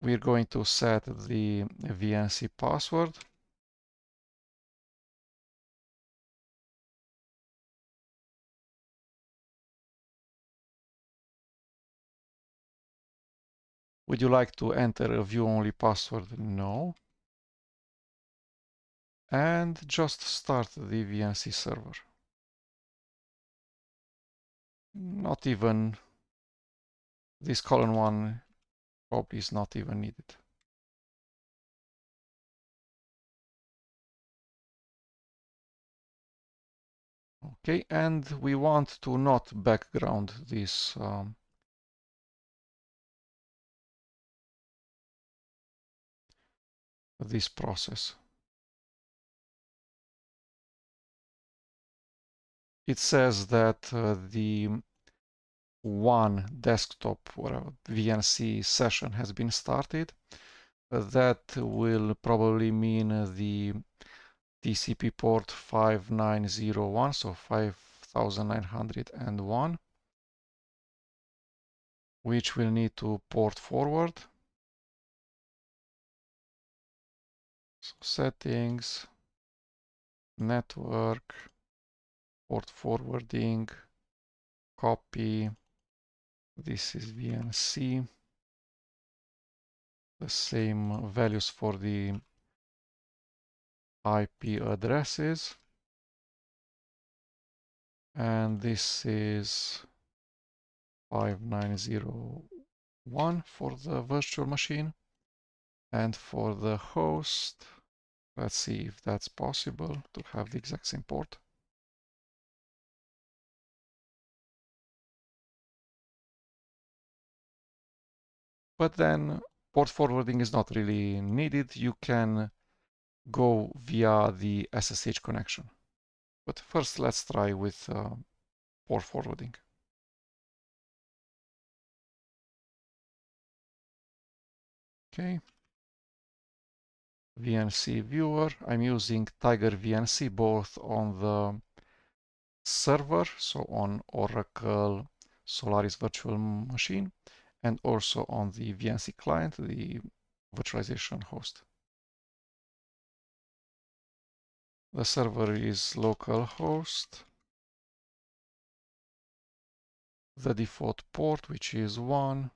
We're going to set the VNC password. Would you like to enter a view-only password? No. And just start the VNC server. Not even this column one probably is not even needed. Okay, and we want to not background this this process. It says that the one desktop or VNC session has been started. That will probably mean the TCP port 5901, so 5901, which will need to port forward. So settings, network, port forwarding, copy. This is VNC. The same values for the IP addresses. And this is 5901 for the virtual machine. And for the host, let's see if that's possible to have the exact same port. But then port forwarding is not really needed. You can go via the SSH connection. But first, let's try with port forwarding. Okay. VNC viewer. I'm using tigervnc both on the server, so on Oracle Solaris virtual machine, and also on the VNC client, the virtualization host. The server is localhost. The default port, which is 1.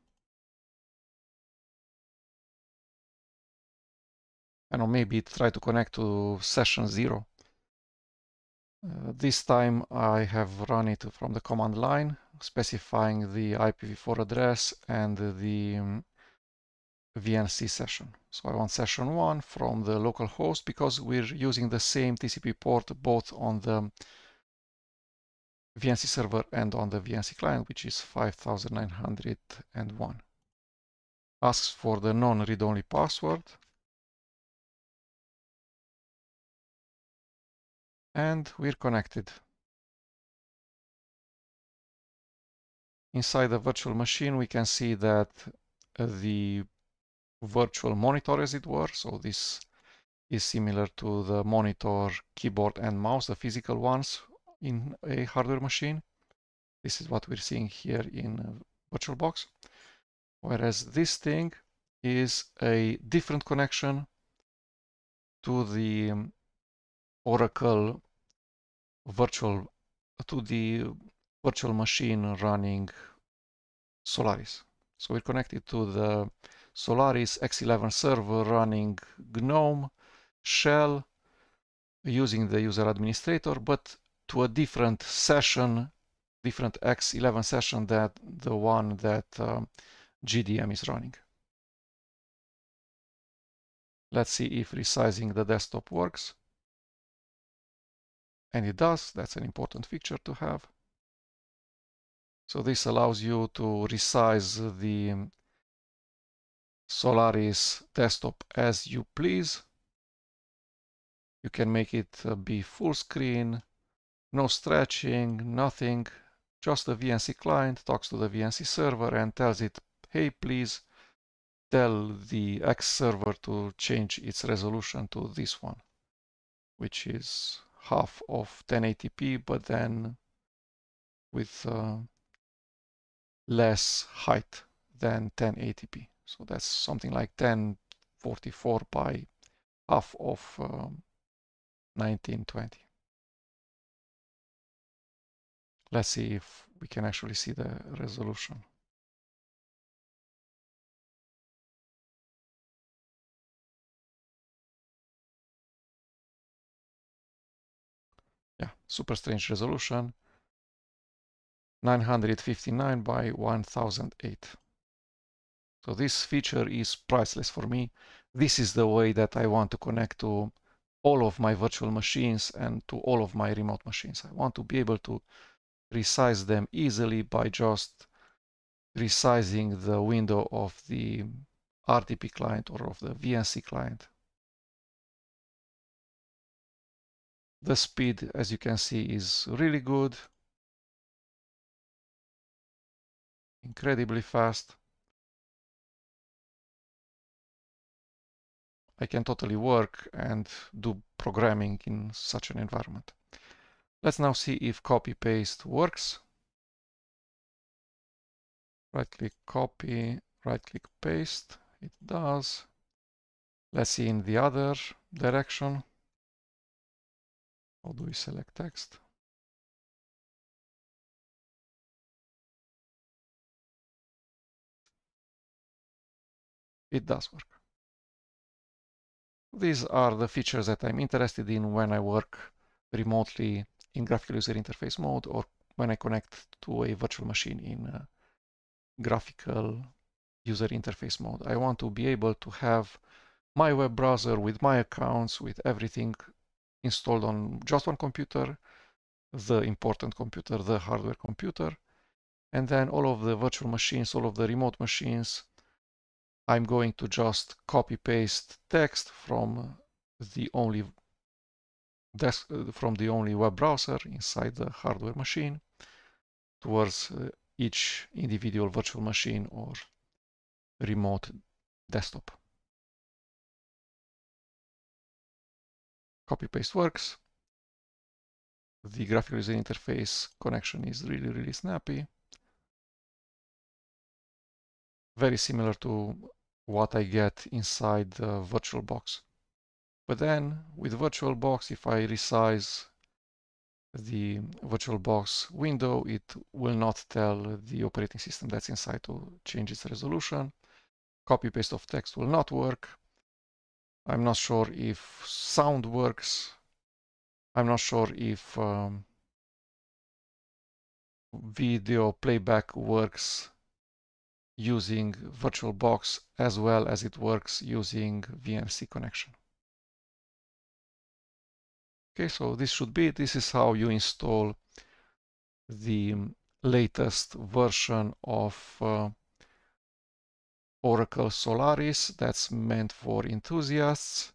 I don't know, maybe try to connect to session 0. This time I have run it from the command line, specifying the IPv4 address and the VNC session. So I want session 1 from the local host because we're using the same TCP port both on the VNC server and on the VNC client, which is 5901. Asks for the non-read-only password. And we're connected. Inside the virtual machine, we can see that the virtual monitor, as it were, so this is similar to the monitor, keyboard, and mouse, the physical ones in a hardware machine. This is what we're seeing here in VirtualBox. Whereas this thing is a different connection to the Oracle virtual machine running Solaris. So we're connected to the Solaris X11 server running GNOME shell using the user administrator, but to a different session, different X11 session than the one that GDM is running. Let's see if resizing the desktop works. And it does. That's an important feature to have. So this allows you to resize the Solaris desktop as you please. You can make it be full screen, no stretching, nothing. Just the VNC client talks to the VNC server and tells it, hey, please tell the X server to change its resolution to this one, which is half of 1080p, but then with less height than 1080p. So that's something like 1044 by half of 1920. Let's see if we can actually see the resolution. Yeah, super strange resolution. 959 by 1008. So this feature is priceless for me. This is the way that I want to connect to all of my virtual machines and to all of my remote machines. I want to be able to resize them easily by just resizing the window of the RDP client or of the VNC client. The speed, as you can see, is really good. Incredibly fast. I can totally work and do programming in such an environment. Let's now see if copy-paste works. Right-click copy, right-click paste. It does. Let's see in the other direction. How do we select text? It does work. These are the features that I'm interested in when I work remotely in graphical user interface mode or when I connect to a virtual machine in graphical user interface mode. I want to be able to have my web browser with my accounts, with everything installed on just one computer, the important computer, the hardware computer, and then all of the virtual machines, all of the remote machines, I'm going to just copy paste text from the only web browser inside the hardware machine towards each individual virtual machine or remote desktop. Copy paste works. The graphical user interface connection is really, really snappy. Very similar to what I get inside the VirtualBox. But then with VirtualBox, if I resize the VirtualBox window, it will not tell the operating system that's inside to change its resolution. Copy paste of text will not work. I'm not sure if sound works. I'm not sure if video playback works using VirtualBox as well as it works using VNC connection. Okay, so this should be it. This is how you install the latest version of Oracle Solaris that's meant for enthusiasts.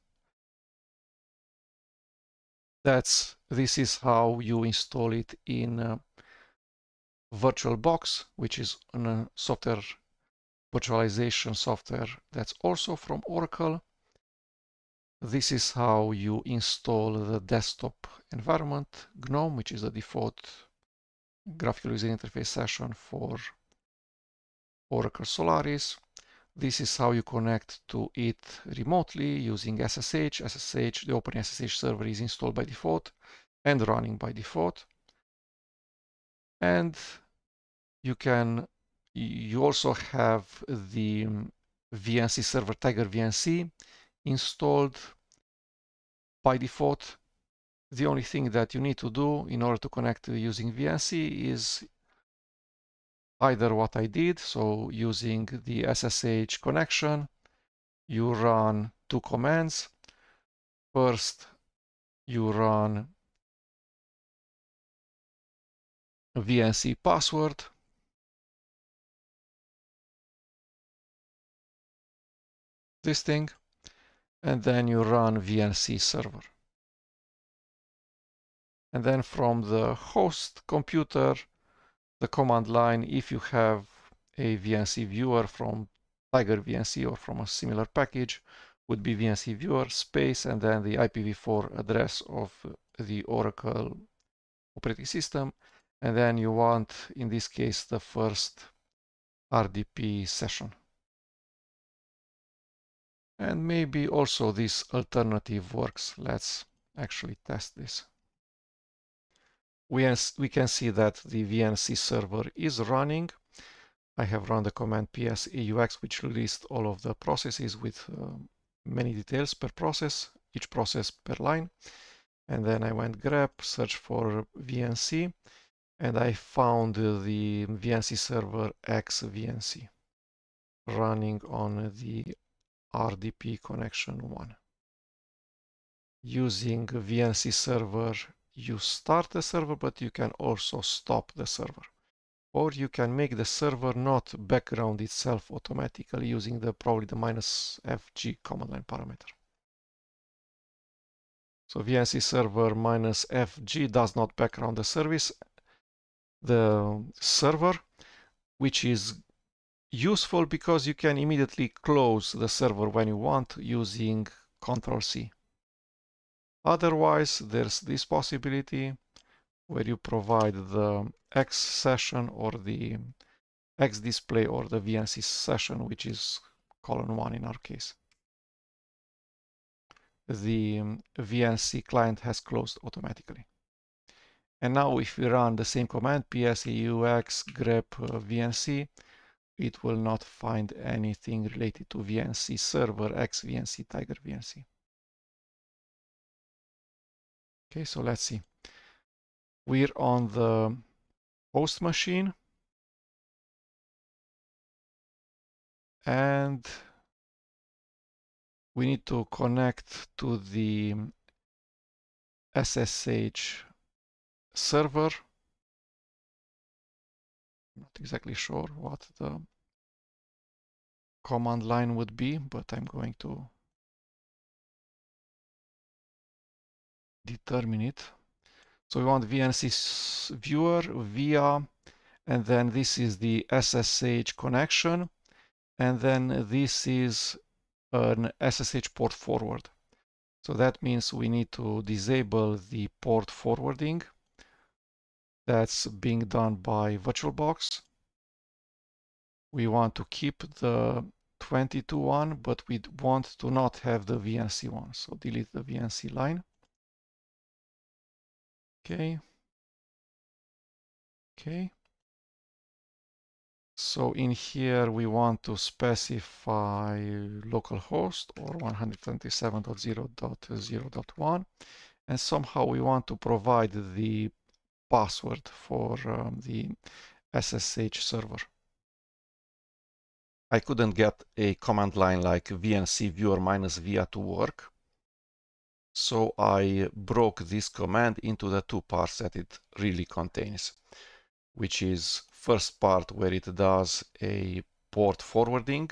This is how you install it in VirtualBox, which is a software virtualization software that's also from Oracle. This is how you install the desktop environment, GNOME, which is the default graphical user interface session for Oracle Solaris. This is how you connect to it remotely using SSH. The OpenSSH server is installed by default and running by default. And you also have the VNC server tigervnc installed by default. The only thing that you need to do in order to connect using VNC is either what I did, so using the SSH connection, you run two commands. First, you run VNC password, this thing, and then you run VNC server. And then from the host computer, the command line, if you have a VNC viewer from tigervnc or from a similar package, would be VNC viewer space and then the IPv4 address of the Oracle operating system. And then you want, in this case, the first RDP session. And maybe also this alternative works. Let's actually test this. We can see that the VNC server is running. I have run the command ps-aux, which lists all of the processes with many details per process, each process per line. And then I went grep, search for VNC, and I found the VNC server xVNC running on the RDP connection 1. Using VNC server, you start the server, but you can also stop the server. Or you can make the server not background itself automatically using probably the -fg command line parameter. So VNC server -fg does not background the server, which is useful because you can immediately close the server when you want using Ctrl+C. Otherwise, there's this possibility where you provide the X session or the X display or the VNC session, which is :1 in our case. The VNC client has closed automatically. And now if we run the same command, ps-aux grep VNC, it will not find anything related to VNC server xVNC tigervnc. Okay, so let's see. We're on the host machine. And we need to connect to the SSH server. Not exactly sure what the command line would be, but I'm going to determine it. So we want VNC viewer via, and then this is the SSH connection, and then this is an SSH port forward. So that means we need to disable the port forwarding. That's being done by VirtualBox. We want to keep the 22 one, but we want to not have the VNC one. So delete the VNC line. Okay. Okay. So in here we want to specify localhost or 127.0.0.1, and somehow we want to provide the password for the SSH server. I couldn't get a command line like VNC viewer -via to work, so I broke this command into the two parts that it really contains, which is first part where it does a port forwarding,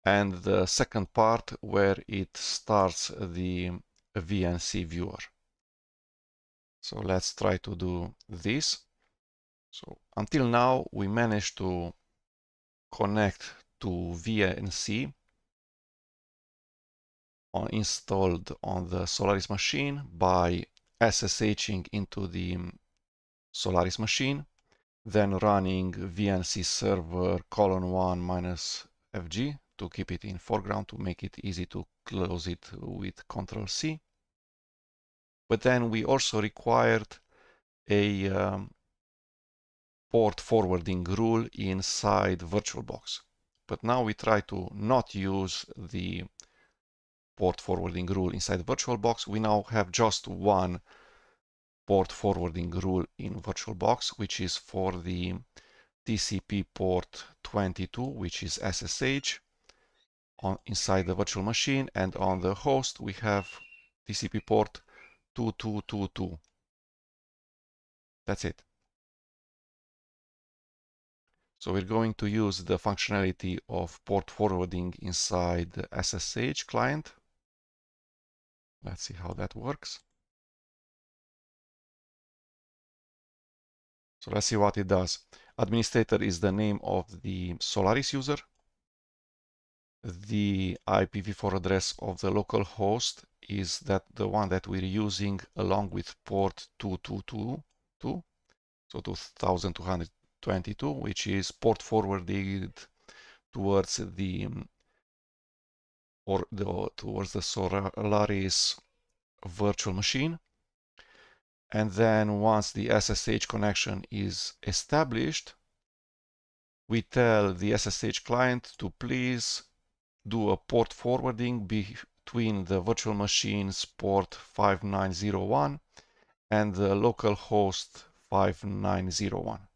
and the second part where it starts the VNC viewer. So let's try to do this. So until now we managed to connect to VNC installed on the Solaris machine by SSHing into the Solaris machine, then running VNC server :1 -fg to keep it in foreground to make it easy to close it with Ctrl+C. But then we also required a port forwarding rule inside VirtualBox. But now we try to not use the port forwarding rule inside VirtualBox. We now have just one port forwarding rule in VirtualBox, which is for the TCP port 22, which is SSH inside the virtual machine, and on the host we have TCP port 2222. That's it. So we're going to use the functionality of port forwarding inside the SSH client. Let's see how that works. So let's see what it does. Administrator is the name of the Solaris user. The IPv4 address of the local host is the one that we're using along with port 2222, so 2222, which is port forwarded towards the Solaris virtual machine. And then once the SSH connection is established, we tell the SSH client to please do a port forwarding between the virtual machine's port 5901 and the local host 5901.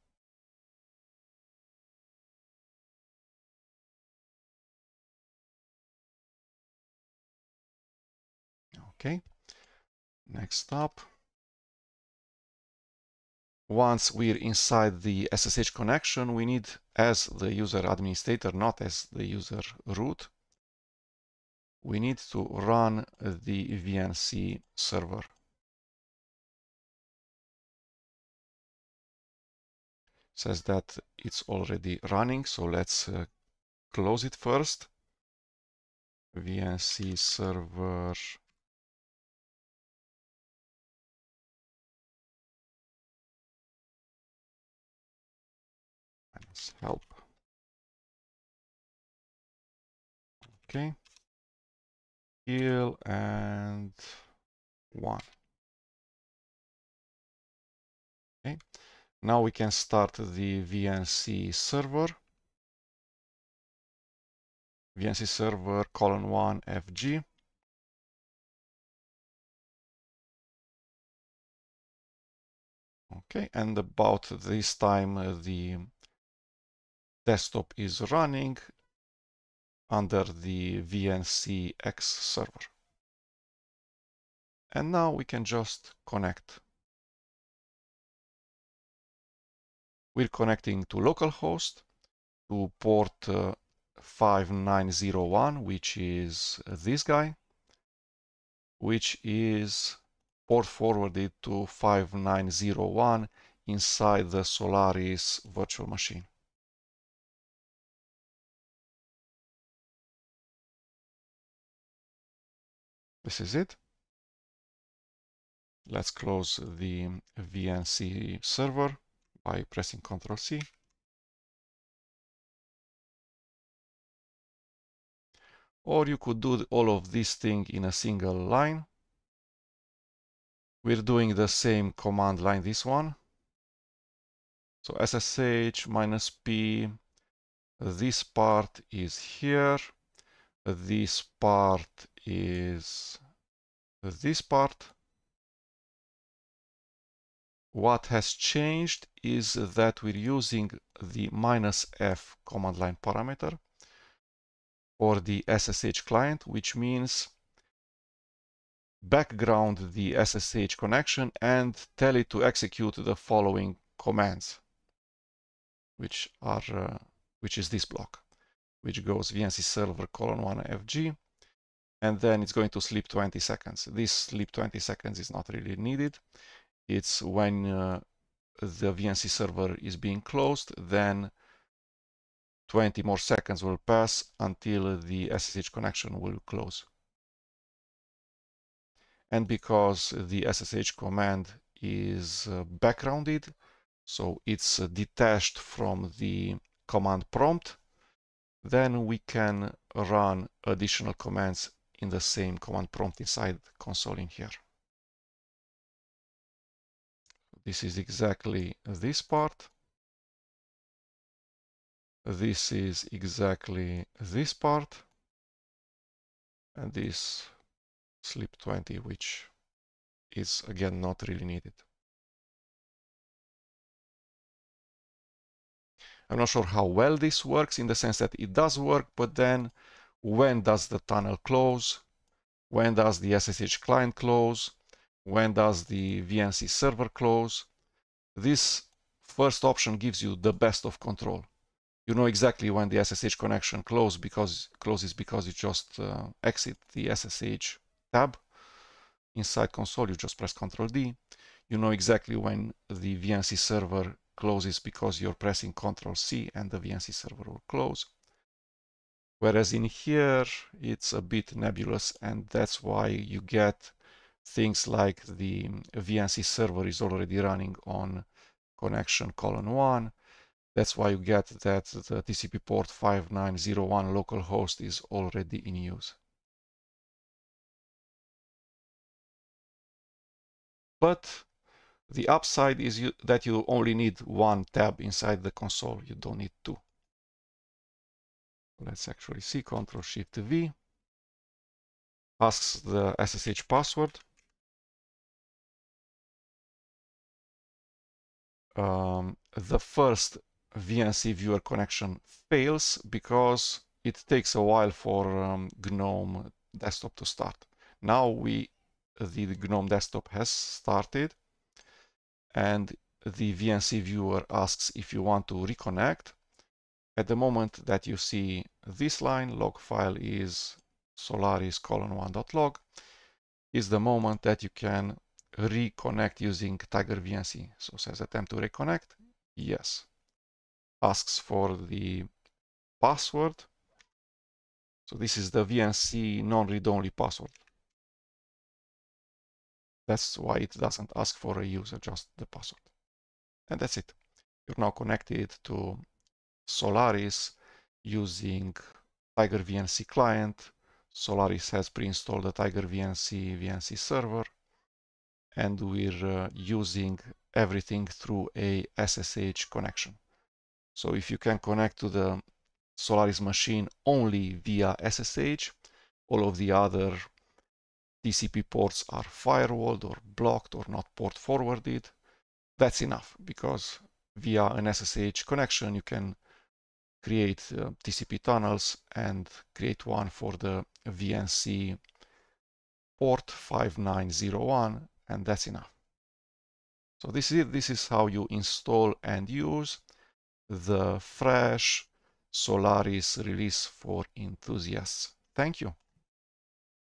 Okay, next up. Once we're inside the SSH connection, we need, as the user administrator, not as the user root, we need to run the VNC server. Says that it's already running, so let's close it first. VNC server help. Okay, kill and 1. Okay, now we can start the VNC server. VNC server :1 FG. Okay, and about this time the desktop is running under the VNCX server. And now we can just connect. We're connecting to localhost, to port 5901, which is this guy, which is port forwarded to 5901 inside the Solaris virtual machine. This is it. Let's close the VNC server by pressing Ctrl+C. Or you could do all of this thing in a single line. We're doing the same command line, this one. So SSH -P, this part is here, this part is this part. What has changed is that we're using the -F command line parameter for the SSH client, which means background the SSH connection and tell it to execute the following commands, which is this block, which goes VNC server :1 FG, and then it's going to sleep 20 seconds. This sleep 20 seconds is not really needed. It's when the VNC server is being closed, then 20 more seconds will pass until the SSH connection will close. And because the SSH command is backgrounded, so it's detached from the command prompt, then we can run additional commands in the same command prompt inside console in here. This is exactly this part. This is exactly this part. And this sleep 20, which is again not really needed. I'm not sure how well this works, in the sense that it does work, but then when does the tunnel close? When does the SSH client close? When does the VNC server close? This first option gives you the best of control. You know exactly when the SSH connection closes because you just exit the SSH tab. Inside console, you just press Ctrl D. You know exactly when the VNC server closes because you're pressing Ctrl C and the VNC server will close. Whereas in here, it's a bit nebulous, and that's why you get things like the VNC server is already running on connection :1. That's why you get that the TCP port 5901 localhost is already in use. But the upside is that you only need one tab inside the console. You don't need two. Let's actually see. Ctrl-Shift-V asks the SSH password. The first VNC viewer connection fails because it takes a while for GNOME desktop to start. Now the GNOME desktop has started, and the VNC viewer asks if you want to reconnect. At the moment that you see this line, log file is solaris:1.log, is the moment that you can reconnect using tigervnc. So says attempt to reconnect, yes. Asks for the password. So this is the VNC non-read-only password. That's why it doesn't ask for a user, just the password. And that's it. You're now connected to Solaris using tigervnc client. Solaris has pre-installed the tigervnc VNC server, and we're using everything through a SSH connection. So if you can connect to the Solaris machine only via SSH, all of the other TCP ports are firewalled or blocked or not port forwarded, that's enough, because via an SSH connection you can create TCP tunnels and create one for the VNC port 5901, and that's enough. So this is how you install and use the fresh Solaris release for enthusiasts. Thank you.